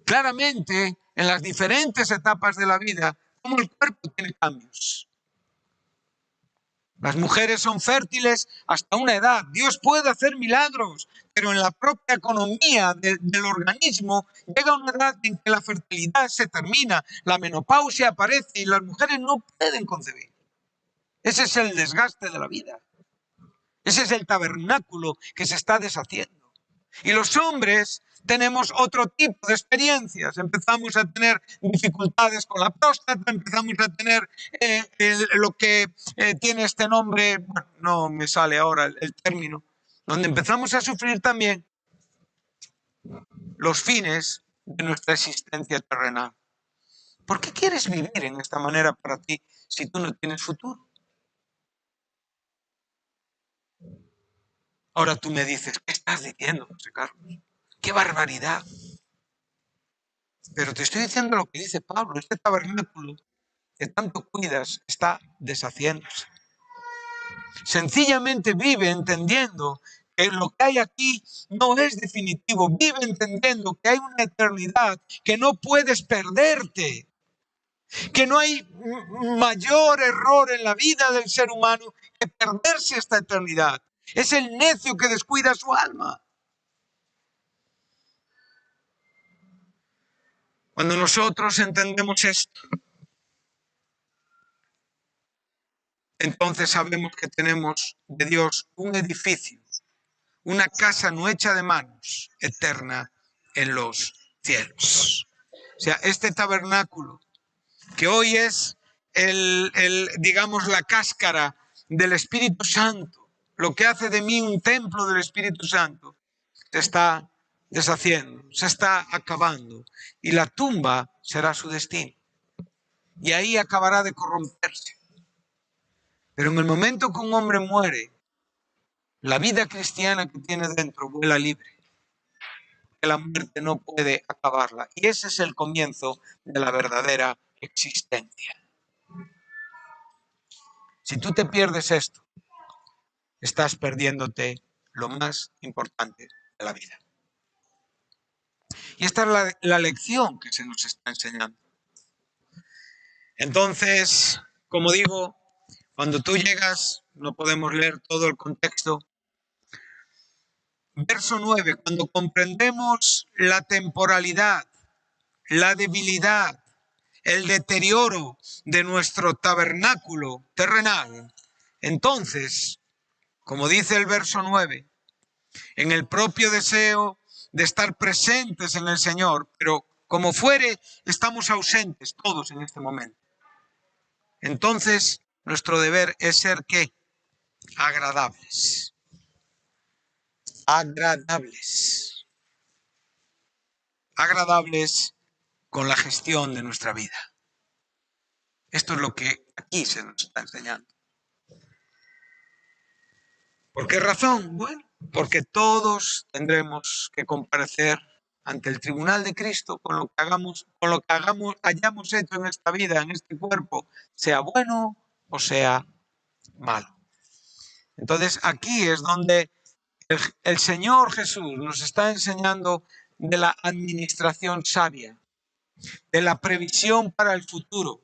claramente en las diferentes etapas de la vida cómo el cuerpo tiene cambios. Las mujeres son fértiles hasta una edad. Dios puede hacer milagros, pero en la propia economía del organismo llega una edad en que la fertilidad se termina, la menopausia aparece y las mujeres no pueden concebir. Ese es el desgaste de la vida. Ese es el tabernáculo que se está deshaciendo. Y los hombres tenemos otro tipo de experiencias. Empezamos a tener dificultades con la próstata, empezamos a tener lo que tiene este nombre, bueno, no me sale ahora el término, donde empezamos a sufrir también los fines de nuestra existencia terrenal. ¿Por qué quieres vivir en esta manera para ti si tú no tienes futuro? Ahora tú me dices, ¿qué estás diciendo, José Carlos? ¡Qué barbaridad! Pero te estoy diciendo lo que dice Pablo, este tabernáculo que tanto cuidas está deshaciéndose. Sencillamente vive entendiendo que lo que hay aquí no es definitivo. Vive entendiendo que hay una eternidad que no puedes perderte. Que no hay mayor error en la vida del ser humano que perderse esta eternidad. Es el necio que descuida su alma. Cuando nosotros entendemos esto, entonces sabemos que tenemos de Dios un edificio, una casa no hecha de manos, eterna en los cielos. O sea, este tabernáculo, que hoy es digamos, la cáscara del Espíritu Santo, lo que hace de mí un templo del Espíritu Santo, se está deshaciendo, se está acabando, y la tumba será su destino. Y ahí acabará de corromperse. Pero en el momento que un hombre muere, la vida cristiana que tiene dentro vuela libre. Que la muerte no puede acabarla. Y ese es el comienzo de la verdadera existencia. Si tú te pierdes esto, estás perdiéndote lo más importante de la vida. Y esta es la lección que se nos está enseñando. Entonces, como digo, cuando tú llegas, no podemos leer todo el contexto. Verso 9, cuando comprendemos la temporalidad, la debilidad, el deterioro de nuestro tabernáculo terrenal, entonces, como dice el verso 9, en el propio deseo de estar presentes en el Señor, pero como fuere, estamos ausentes todos en este momento. Entonces, nuestro deber es ser ¿qué? Agradables. Agradables. Agradables con la gestión de nuestra vida. Esto es lo que aquí se nos está enseñando. ¿Por qué razón? Bueno, porque todos tendremos que comparecer ante el tribunal de Cristo con lo que hayamos hecho en esta vida, en este cuerpo, sea bueno o sea malo. Entonces aquí es donde el Señor Jesús nos está enseñando de la administración sabia, de la previsión para el futuro,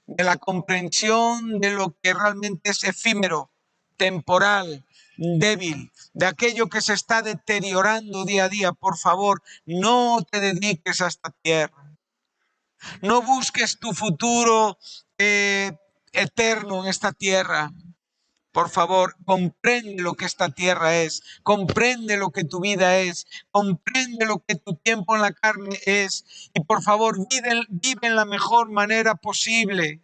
de la comprensión de lo que realmente es efímero, temporal, débil, de aquello que se está deteriorando día a día. Por favor, no te dediques a esta tierra. No busques tu futuro eterno en esta tierra. Por favor, comprende lo que esta tierra es, comprende lo que tu vida es, comprende lo que tu tiempo en la carne es, y por favor, vive en la mejor manera posible.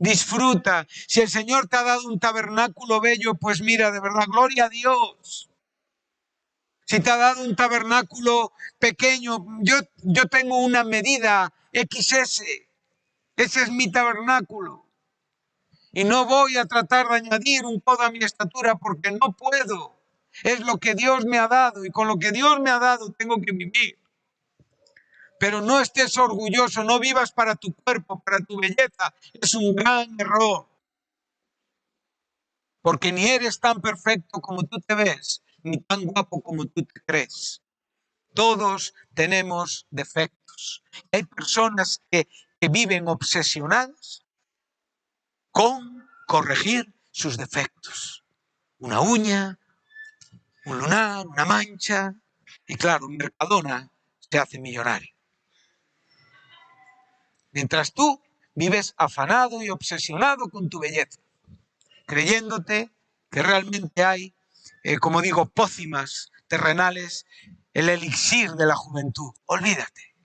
Disfruta. Si el Señor te ha dado un tabernáculo bello, pues mira, de verdad, gloria a Dios. Si te ha dado un tabernáculo pequeño, yo tengo una medida XS. Ese es mi tabernáculo. Y no voy a tratar de añadir un codo a mi estatura porque no puedo. Es lo que Dios me ha dado y con lo que Dios me ha dado tengo que vivir. Pero no estés orgulloso, no vivas para tu cuerpo, para tu belleza. Es un gran error. Porque ni eres tan perfecto como tú te ves, ni tan guapo como tú te crees. Todos tenemos defectos. Hay personas que viven obsesionadas con corregir sus defectos. Una uña, un lunar, una mancha. Y claro, Mercadona se hace millonario. Mientras tú vives afanado y obsesionado con tu belleza, creyéndote que realmente hay, como digo, pócimas terrenales, el elixir de la juventud. Olvídate.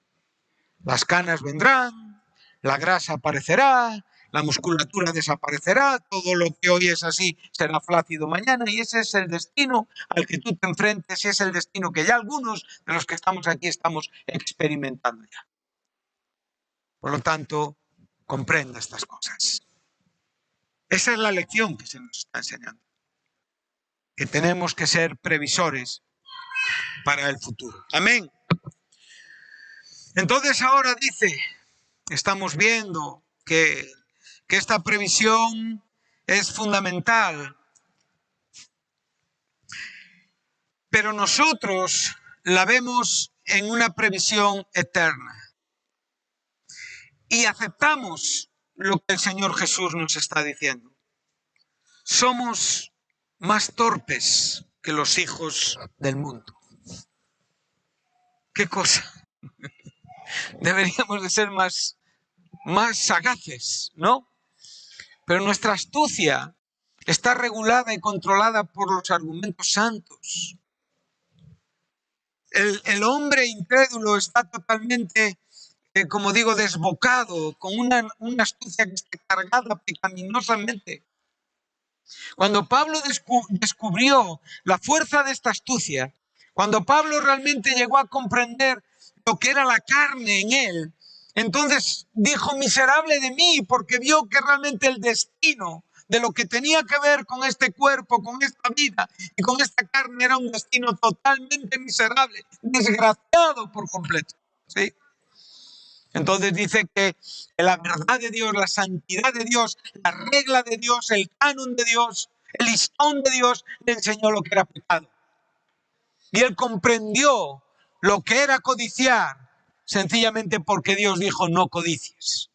Las canas vendrán, la grasa aparecerá, la musculatura desaparecerá, todo lo que hoy es así será flácido mañana, y ese es el destino al que tú te enfrentes, y es el destino que ya algunos de los que estamos aquí estamos experimentando ya. Por lo tanto, comprenda estas cosas. Esa es la lección que se nos está enseñando. Que tenemos que ser previsores para el futuro. Amén. Entonces ahora dice, estamos viendo que esta previsión es fundamental, pero nosotros la vemos en una previsión eterna y aceptamos lo que el Señor Jesús nos está diciendo. Somos más torpes que los hijos del mundo. ¿Qué cosa? Deberíamos de ser más sagaces, ¿no? Pero nuestra astucia está regulada y controlada por los argumentos santos. El hombre incrédulo está totalmente, como digo, desbocado, con una astucia que está cargada pecaminosamente. Cuando Pablo descubrió la fuerza de esta astucia, cuando Pablo realmente llegó a comprender lo que era la carne en él, entonces dijo, miserable de mí, porque vio que realmente el destino de lo que tenía que ver con este cuerpo, con esta vida y con esta carne era un destino totalmente miserable, desgraciado por completo. ¿Sí? Entonces dice que la verdad de Dios, la santidad de Dios, la regla de Dios, el canon de Dios, el listón de Dios le enseñó lo que era pecado. Y él comprendió lo que era codiciar, sencillamente porque Dios dijo no codicies.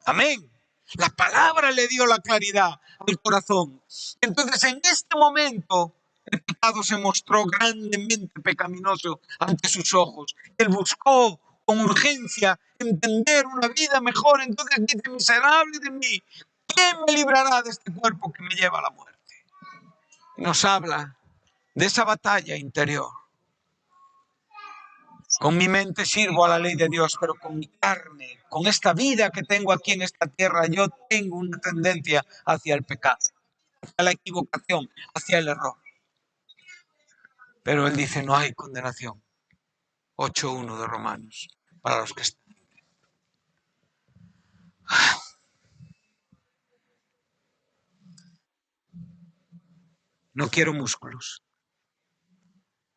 Amén. La palabra le dio la claridad al corazón. Entonces en este momento el pecado se mostró grandemente pecaminoso ante sus ojos. Él buscó con urgencia entender una vida mejor. Entonces dice, miserable de mí, ¿quién me librará de este cuerpo que me lleva a la muerte? Nos habla de esa batalla interior. Con mi mente sirvo a la ley de Dios, pero con mi carne, con esta vida que tengo aquí en esta tierra, yo tengo una tendencia hacia el pecado, hacia la equivocación, hacia el error. Pero él dice, no hay condenación. 8:1 de Romanos, para los que están. No quiero músculos.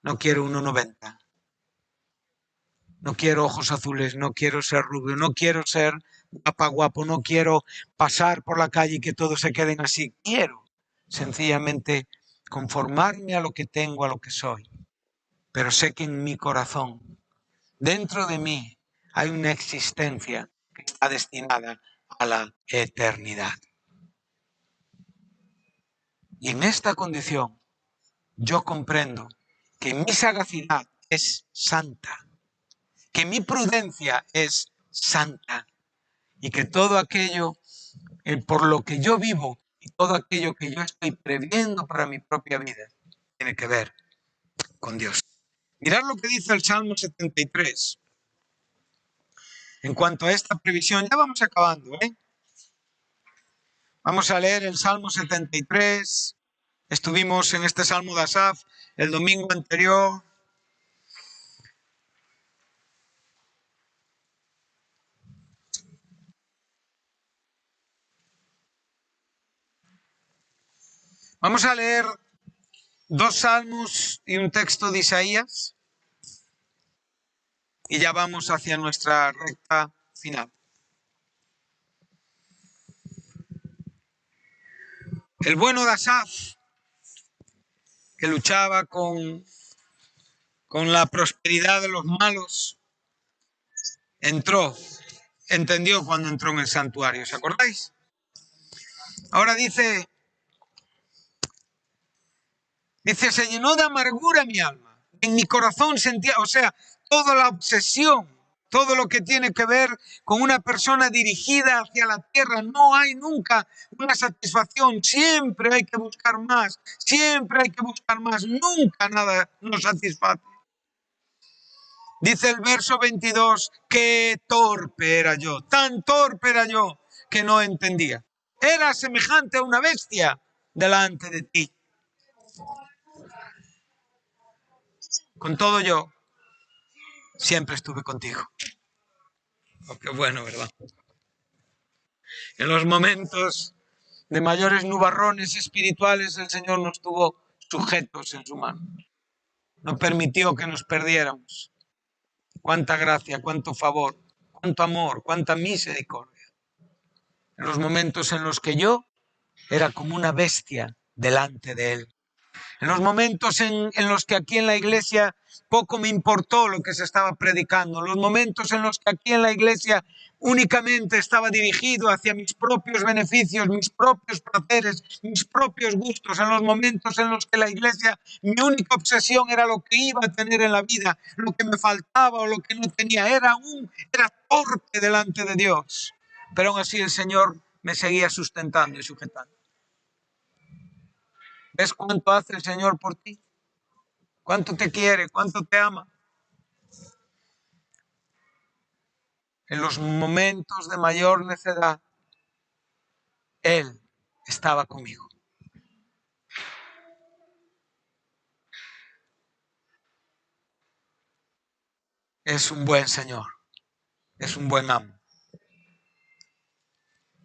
No quiero 1,90. No quiero ojos azules, no quiero ser rubio, no quiero ser guapo, no quiero pasar por la calle y que todos se queden así. Quiero sencillamente conformarme a lo que tengo, a lo que soy. Pero sé que en mi corazón, dentro de mí, hay una existencia que está destinada a la eternidad. Y en esta condición, yo comprendo que mi sagacidad es santa, que mi prudencia es santa y que todo aquello por lo que yo vivo y todo aquello que yo estoy previendo para mi propia vida tiene que ver con Dios. Mirad lo que dice el Salmo 73. En cuanto a esta previsión, ya vamos acabando, ¿eh? Vamos a leer el Salmo 73. Estuvimos en este Salmo de Asaf el domingo anterior. Vamos a leer 2 salmos y un texto de Isaías. Y ya vamos hacia nuestra recta final. El bueno de Asaf, que luchaba con la prosperidad de los malos, entendió cuando entró en el santuario, ¿os acordáis? Ahora dice Dice, se llenó de amargura mi alma. En mi corazón sentía, o sea, toda la obsesión, todo lo que tiene que ver con una persona dirigida hacia la tierra. No hay nunca una satisfacción. Siempre hay que buscar más. Siempre hay que buscar más. Nunca nada nos satisface. Dice el verso 22, qué torpe era yo. Tan torpe era yo que no entendía. Era semejante a una bestia delante de ti. Con todo yo siempre estuve contigo. Oh, qué bueno, ¿verdad? En los momentos de mayores nubarrones espirituales, el Señor nos tuvo sujetos en su mano. No permitió que nos perdiéramos. Cuánta gracia, cuánto favor, cuánto amor, cuánta misericordia. En los momentos en los que yo era como una bestia delante de Él. En los momentos en los que aquí en la iglesia poco me importó lo que se estaba predicando, los momentos en los que aquí en la iglesia únicamente estaba dirigido hacia mis propios beneficios, mis propios placeres, mis propios gustos, en los momentos en los que la iglesia, mi única obsesión era lo que iba a tener en la vida, lo que me faltaba o lo que no tenía, era torpe delante de Dios. Pero aún así el Señor me seguía sustentando y sujetando. ¿Ves cuánto hace el Señor por ti? ¿Cuánto te quiere? ¿Cuánto te ama? En los momentos de mayor necedad, Él estaba conmigo. Es un buen Señor. Es un buen amo.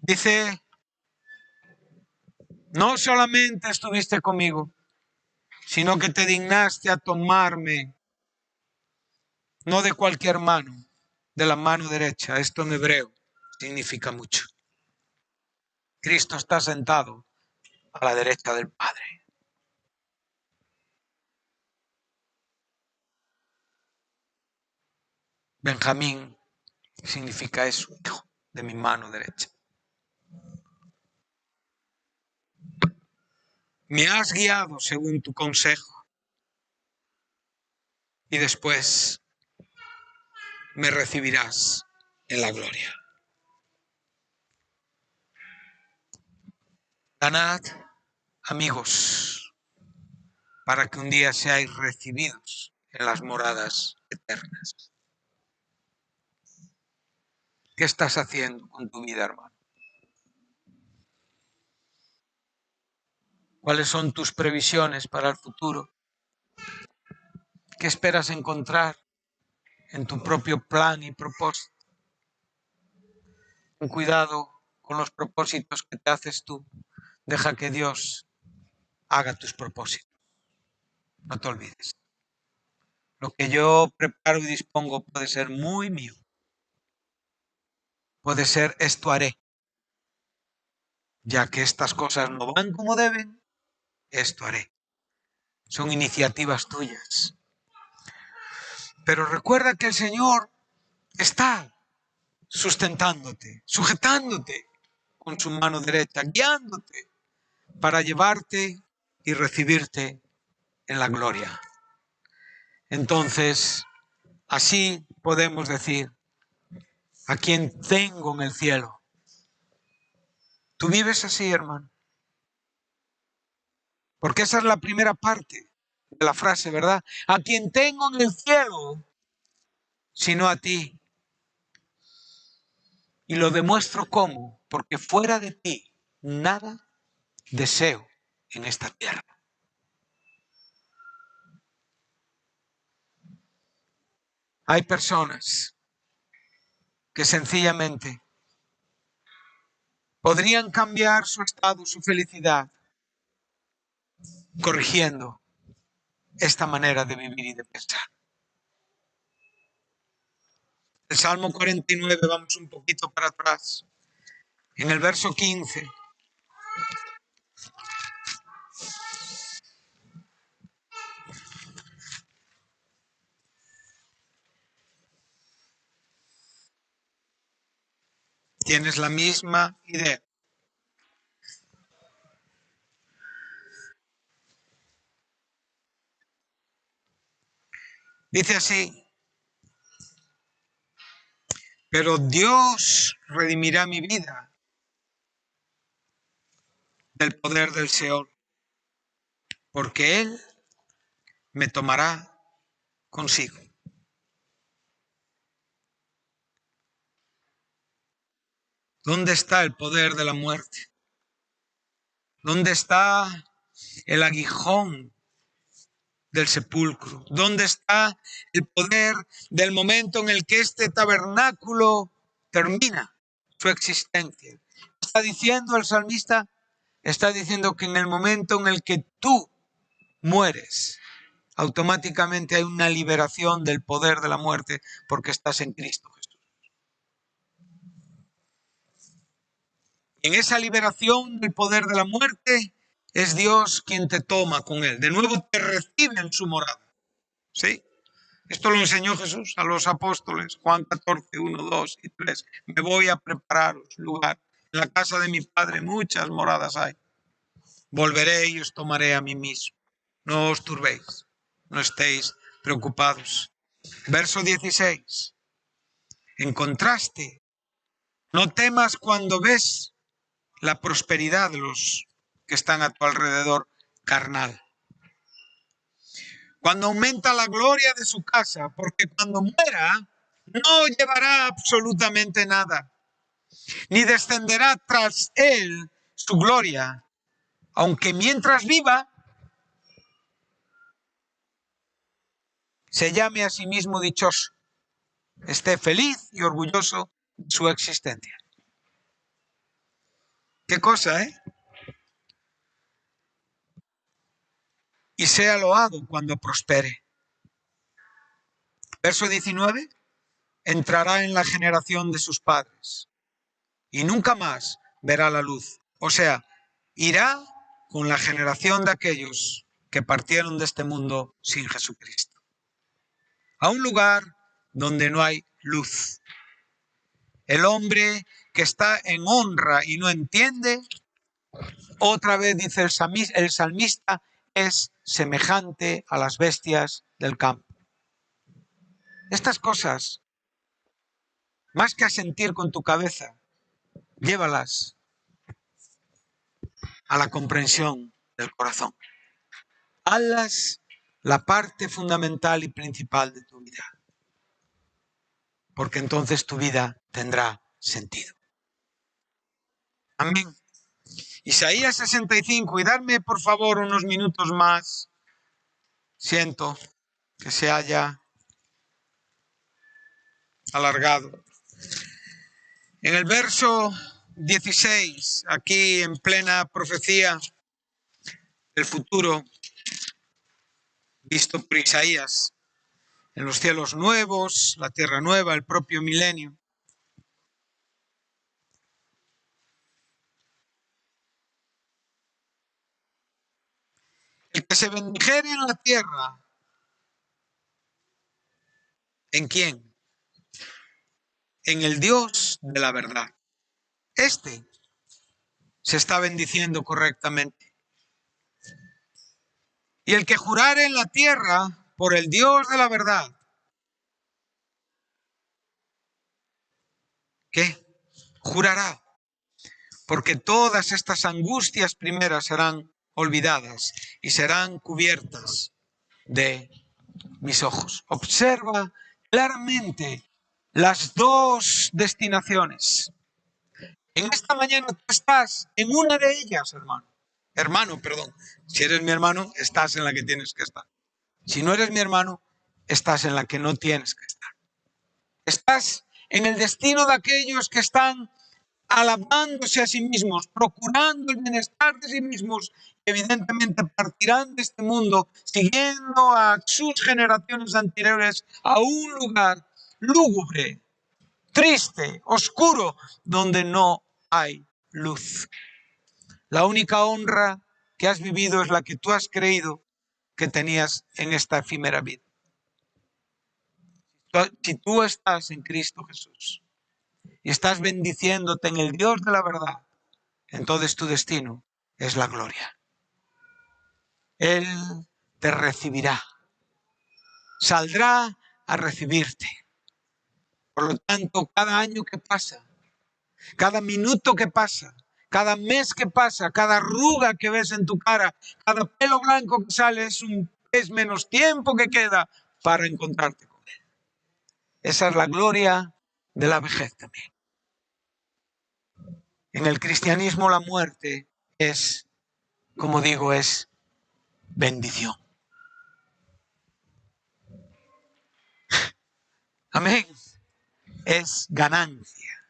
Dice, no solamente estuviste conmigo, sino que te dignaste a tomarme, no de cualquier mano, de la mano derecha. Esto en hebreo significa mucho. Cristo está sentado a la derecha del Padre. Benjamín significa eso, hijo de mi mano derecha. Me has guiado según tu consejo y después me recibirás en la gloria. Ganad amigos para que un día seáis recibidos en las moradas eternas. ¿Qué estás haciendo con tu vida, hermano? ¿Cuáles son tus previsiones para el futuro? ¿Qué esperas encontrar en tu propio plan y propósito? Ten cuidado con los propósitos que te haces tú. Deja que Dios haga tus propósitos. No te olvides. Lo que yo preparo y dispongo puede ser muy mío. Puede ser esto haré. Ya que estas cosas no van como deben, esto haré. Son iniciativas tuyas. Pero recuerda que el Señor está sustentándote, sujetándote con su mano derecha, guiándote para llevarte y recibirte en la gloria. Entonces, así podemos decir, a quien tengo en el cielo. ¿Tú vives así, hermano? Porque esa es la primera parte de la frase, ¿verdad? A quien tengo en el cielo, sino a ti. Y lo demuestro cómo, porque fuera de ti nada deseo en esta tierra. Hay personas que sencillamente podrían cambiar su estado, su felicidad, corrigiendo esta manera de vivir y de pensar. El Salmo 49, vamos un poquito para atrás. En el verso 15. Tienes la misma idea. Dice así: pero Dios redimirá mi vida del poder del Seol, porque Él me tomará consigo. ¿Dónde está el poder de la muerte? ¿Dónde está el aguijón del sepulcro? ¿Dónde está el poder del momento en el que este tabernáculo termina su existencia? Está diciendo el salmista, está diciendo que en el momento en el que tú mueres, automáticamente hay una liberación del poder de la muerte porque estás en Cristo Jesús. En esa liberación del poder de la muerte es Dios quien te toma con Él. De nuevo te recibe en su morada. ¿Sí? Esto lo enseñó Jesús a los apóstoles, Juan 14, 1, 2 y 3. Me voy a prepararos lugar. En la casa de mi Padre muchas moradas hay. Volveré y os tomaré a mí mismo. No os turbéis, no estéis preocupados. Verso 16. En contraste, no temas cuando ves la prosperidad de los que están a tu alrededor carnal. Cuando aumenta la gloria de su casa, porque cuando muera no llevará absolutamente nada, ni descenderá tras él su gloria, aunque mientras viva se llame a sí mismo dichoso, esté feliz y orgulloso de su existencia. Qué cosa, ¿eh? Y sea loado cuando prospere. Verso 19. Entrará en la generación de sus padres y nunca más verá la luz. O sea, irá con la generación de aquellos que partieron de este mundo sin Jesucristo, a un lugar donde no hay luz. El hombre que está en honra y no entiende, otra vez dice el salmista, es semejante a las bestias del campo. Estas cosas, más que a sentir con tu cabeza, llévalas a la comprensión del corazón. Hazlas la parte fundamental y principal de tu vida, porque entonces tu vida tendrá sentido. Amén. Isaías 65, y darme por favor unos minutos más. Siento que se haya alargado. En el verso 16, aquí en plena profecía del futuro, visto por Isaías, en los cielos nuevos, la tierra nueva, el propio milenio. El que se bendijere en la tierra, ¿en quién? En el Dios de la verdad. Este se está bendiciendo correctamente. Y el que jurare en la tierra por el Dios de la verdad, ¿qué? Jurará, porque todas estas angustias primeras serán olvidadas y serán cubiertas de mis ojos. Observa claramente las dos destinaciones. En esta mañana tú estás en una de ellas, hermano. Hermano, perdón. Si eres mi hermano, estás en la que tienes que estar. Si no eres mi hermano, estás en la que no tienes que estar. Estás en el destino de aquellos que están alabándose a sí mismos, procurando el bienestar de sí mismos, evidentemente partirán de este mundo siguiendo a sus generaciones anteriores a un lugar lúgubre, triste, oscuro, donde no hay luz. La única honra que has vivido es la que tú has creído que tenías en esta efímera vida. Si tú estás en Cristo Jesús y estás bendiciéndote en el Dios de la verdad, entonces tu destino es la gloria. Él te recibirá. saldrá a recibirte. Por lo tanto, cada año que pasa, cada minuto que pasa, cada mes que pasa, cada arruga que ves en tu cara, cada pelo blanco que sale es menos tiempo que queda para encontrarte con Él. Esa es la gloria de la vejez también. En el cristianismo la muerte es, como digo, es bendición. Amén. Es ganancia.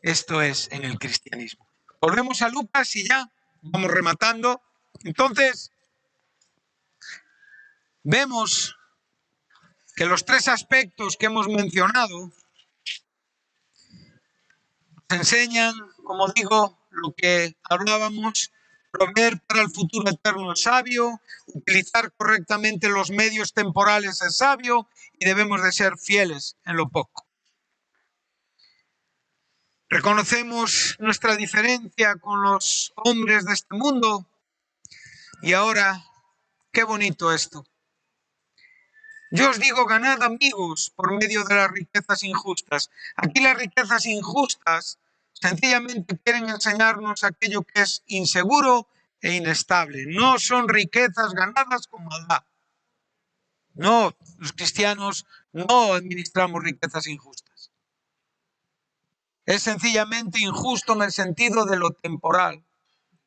Esto es en el cristianismo. Volvemos a Lucas y ya vamos rematando. Entonces, vemos que los tres aspectos que hemos mencionado nos enseñan, como digo, lo que hablábamos: proveer para el futuro eterno es sabio, utilizar correctamente los medios temporales es sabio y debemos de ser fieles en lo poco. Reconocemos nuestra diferencia con los hombres de este mundo y ahora, qué bonito esto. Yo os digo, ganad amigos por medio de las riquezas injustas. Aquí las riquezas injustas sencillamente quieren enseñarnos aquello que es inseguro e inestable. No son riquezas ganadas con maldad. No, los cristianos no administramos riquezas injustas. Es sencillamente injusto en el sentido de lo temporal,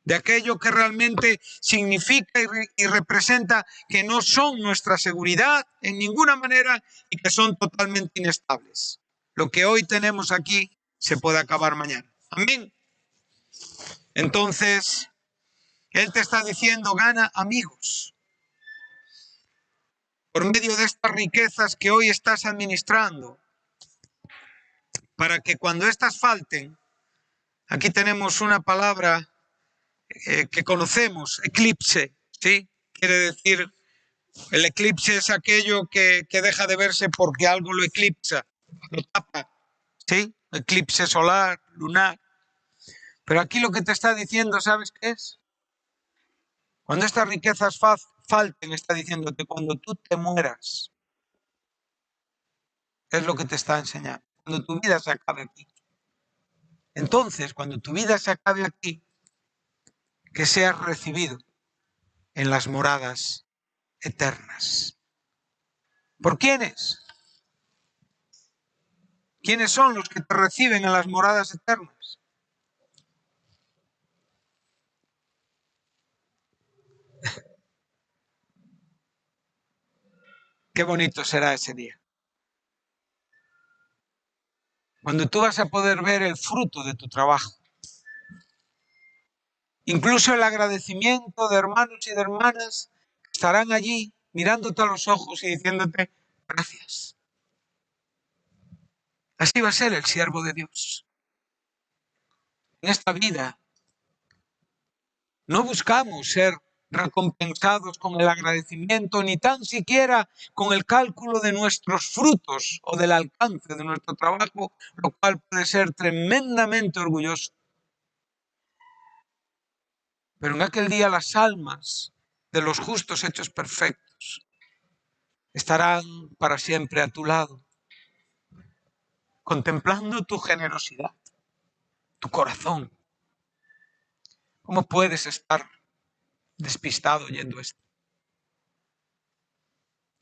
de aquello que realmente significa y representa que no son nuestra seguridad en ninguna manera y que son totalmente inestables. Lo que hoy tenemos aquí se puede acabar mañana. Amén. Entonces, Él te está diciendo, gana amigos por medio de estas riquezas que hoy estás administrando, para que cuando estas falten, aquí tenemos una palabra que conocemos, eclipse, ¿sí? Quiere decir, el eclipse es aquello que deja de verse porque algo lo eclipsa, lo tapa, ¿sí? Eclipse solar, lunar. Pero aquí lo que te está diciendo, ¿sabes qué es? Cuando estas riquezas falten, está diciéndote, cuando tú te mueras, es lo que te está enseñando. Cuando tu vida se acabe aquí. Entonces, cuando tu vida se acabe aquí, que seas recibido en las moradas eternas. ¿Por quiénes? ¿Quiénes son los que te reciben en las moradas eternas? Qué bonito será ese día. Cuando tú vas a poder ver el fruto de tu trabajo. Incluso el agradecimiento de hermanos y de hermanas que estarán allí mirándote a los ojos y diciéndote gracias. Así va a ser el siervo de Dios. En esta vida no buscamos ser recompensados con el agradecimiento, ni tan siquiera con el cálculo de nuestros frutos o del alcance de nuestro trabajo, lo cual puede ser tremendamente orgulloso. Pero en aquel día las almas de los justos hechos perfectos estarán para siempre a tu lado, contemplando tu generosidad, tu corazón. ¿Cómo puedes estar despistado oyendo esto?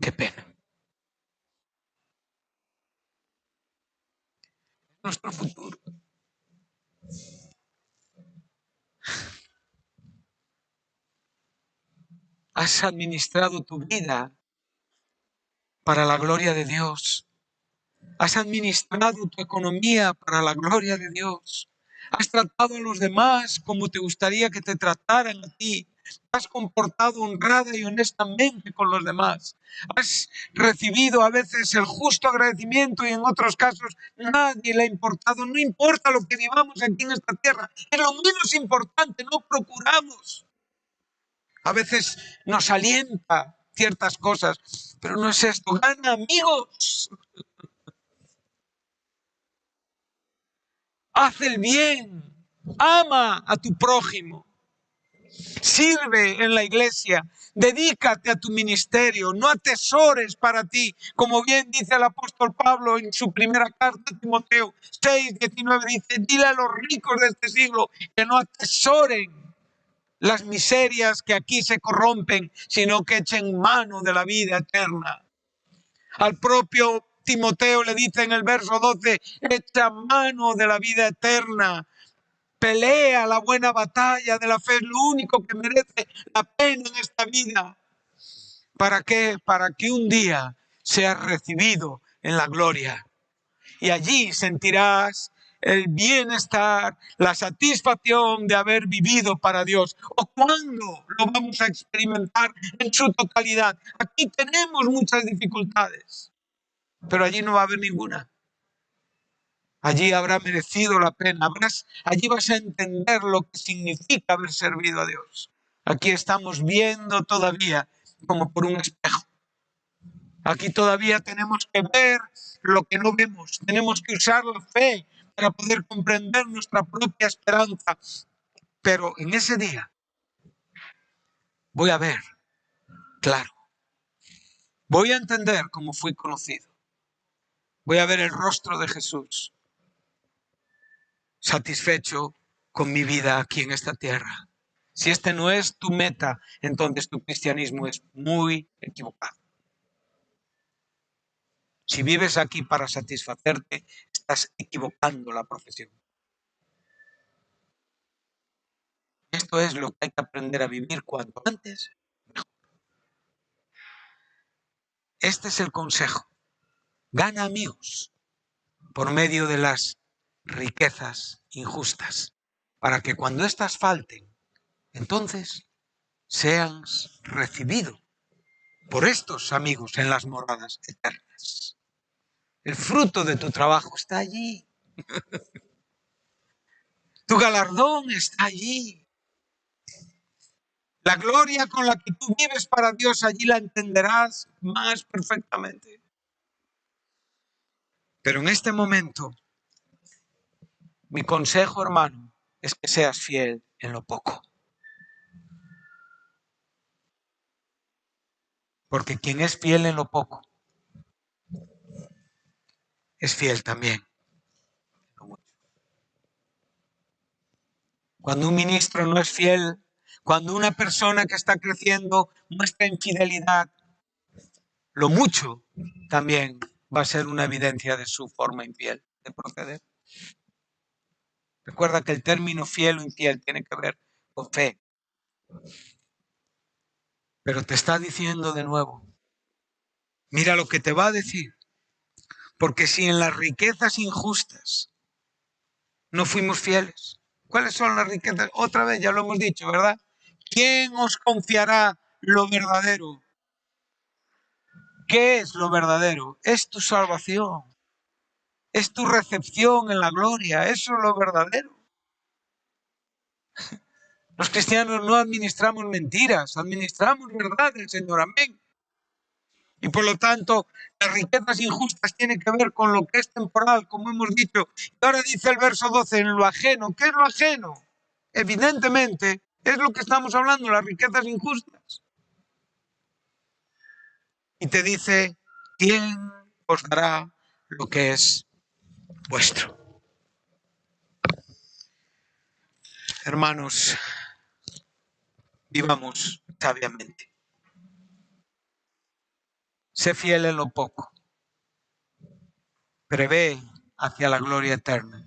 Qué pena. Nuestro futuro. Has administrado tu vida para la gloria de Dios. Has administrado tu economía para la gloria de Dios. Has tratado a los demás como te gustaría que te trataran a ti. Has comportado honrada y honestamente con los demás. Has recibido a veces el justo agradecimiento y en otros casos nadie le ha importado. No importa lo que vivamos aquí en esta tierra. Es lo menos importante. No procuramos. A veces nos alienta ciertas cosas, pero no es esto. Gana amigos. Haz el bien. Ama a tu prójimo. Sirve en la iglesia, dedícate a tu ministerio, no atesores para ti, como bien dice el apóstol Pablo en su primera carta a Timoteo 6:19, dice, dile a los ricos de este siglo que no atesoren las miserias que aquí se corrompen, sino que echen mano de la vida eterna. Al propio Timoteo le dice en el verso 12, echa mano de la vida eterna. Pelea la buena batalla de la fe, es lo único que merece la pena en esta vida. ¿Para qué? Para que un día seas recibido en la gloria. Y allí sentirás el bienestar, la satisfacción de haber vivido para Dios. ¿O cuándo lo vamos a experimentar en su totalidad? Aquí tenemos muchas dificultades, pero allí no va a haber ninguna. Allí habrá merecido la pena, allí vas a entender lo que significa haber servido a Dios. Aquí estamos viendo todavía como por un espejo. Aquí todavía tenemos que ver lo que no vemos. Tenemos que usar la fe para poder comprender nuestra propia esperanza. Pero en ese día voy a ver, claro, voy a entender cómo fui conocido. Voy a ver el rostro de Jesús, satisfecho con mi vida aquí en esta tierra. Si este no es tu meta, entonces tu cristianismo es muy equivocado. Si vives aquí para satisfacerte, estás equivocando la profesión. Esto es lo que hay que aprender a vivir cuanto antes, mejor. Este es el consejo. Gana amigos por medio de las riquezas injustas, para que cuando éstas falten, entonces seas recibido por estos amigos en las moradas eternas. El fruto de tu trabajo está allí. Tu galardón está allí. La gloria con la que tú vives para Dios, allí la entenderás más perfectamente. Pero en este momento, mi consejo, hermano, es que seas fiel en lo poco. Porque quien es fiel en lo poco, es fiel también en lo mucho. Cuando un ministro no es fiel, cuando una persona que está creciendo muestra infidelidad, lo mucho también va a ser una evidencia de su forma infiel de proceder. Recuerda que el término fiel o infiel tiene que ver con fe. Pero te está diciendo de nuevo, mira lo que te va a decir, porque si en las riquezas injustas no fuimos fieles, ¿cuáles son las riquezas? Otra vez, ya lo hemos dicho, ¿verdad? ¿Quién os confiará lo verdadero? ¿Qué es lo verdadero? Es tu salvación, es tu recepción en la gloria, eso es lo verdadero. Los cristianos no administramos mentiras, administramos verdad del Señor, amén. Y por lo tanto, las riquezas injustas tienen que ver con lo que es temporal, como hemos dicho. Y ahora dice el verso 12, en lo ajeno. ¿Qué es lo ajeno? Evidentemente, es lo que estamos hablando, las riquezas injustas. Y te dice, ¿quién os dará lo que es vuestro? Hermanos, vivamos sabiamente. Sé fiel en lo poco. Prevé hacia la gloria eterna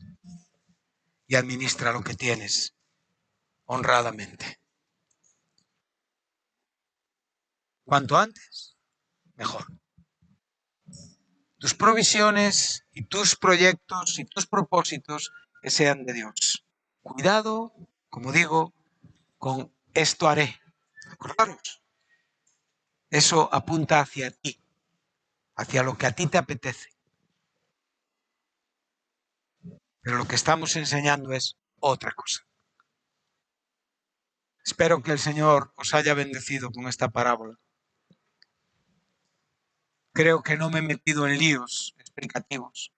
y administra lo que tienes honradamente. Cuanto antes, mejor. Tus provisiones y tus proyectos y tus propósitos que sean de Dios. Cuidado, como digo, con esto haré. Acordaros. Eso apunta hacia ti, hacia lo que a ti te apetece. Pero lo que estamos enseñando es otra cosa. Espero que el Señor os haya bendecido con esta parábola. Creo que no me he metido en líos explicativos.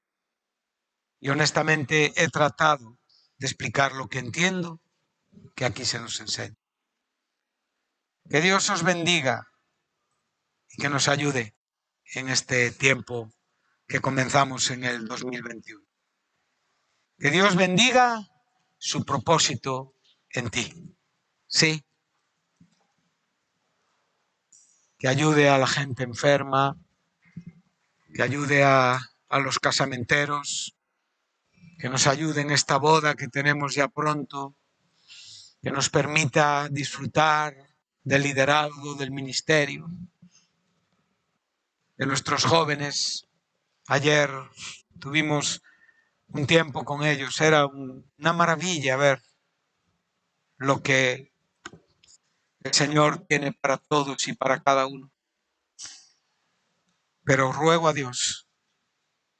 Y honestamente he tratado de explicar lo que entiendo que aquí se nos enseña. Que Dios os bendiga y que nos ayude en este tiempo que comenzamos en el 2021. Que Dios bendiga su propósito en ti. Sí. Que ayude a la gente enferma, que ayude a los casamenteros, que nos ayude en esta boda que tenemos ya pronto, que nos permita disfrutar del liderazgo, del ministerio, de nuestros jóvenes. Ayer tuvimos un tiempo con ellos, era una maravilla ver lo que el Señor tiene para todos y para cada uno. Pero ruego a Dios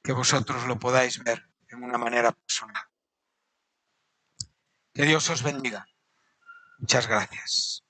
que vosotros lo podáis ver en una manera personal. Que Dios os bendiga. Muchas gracias.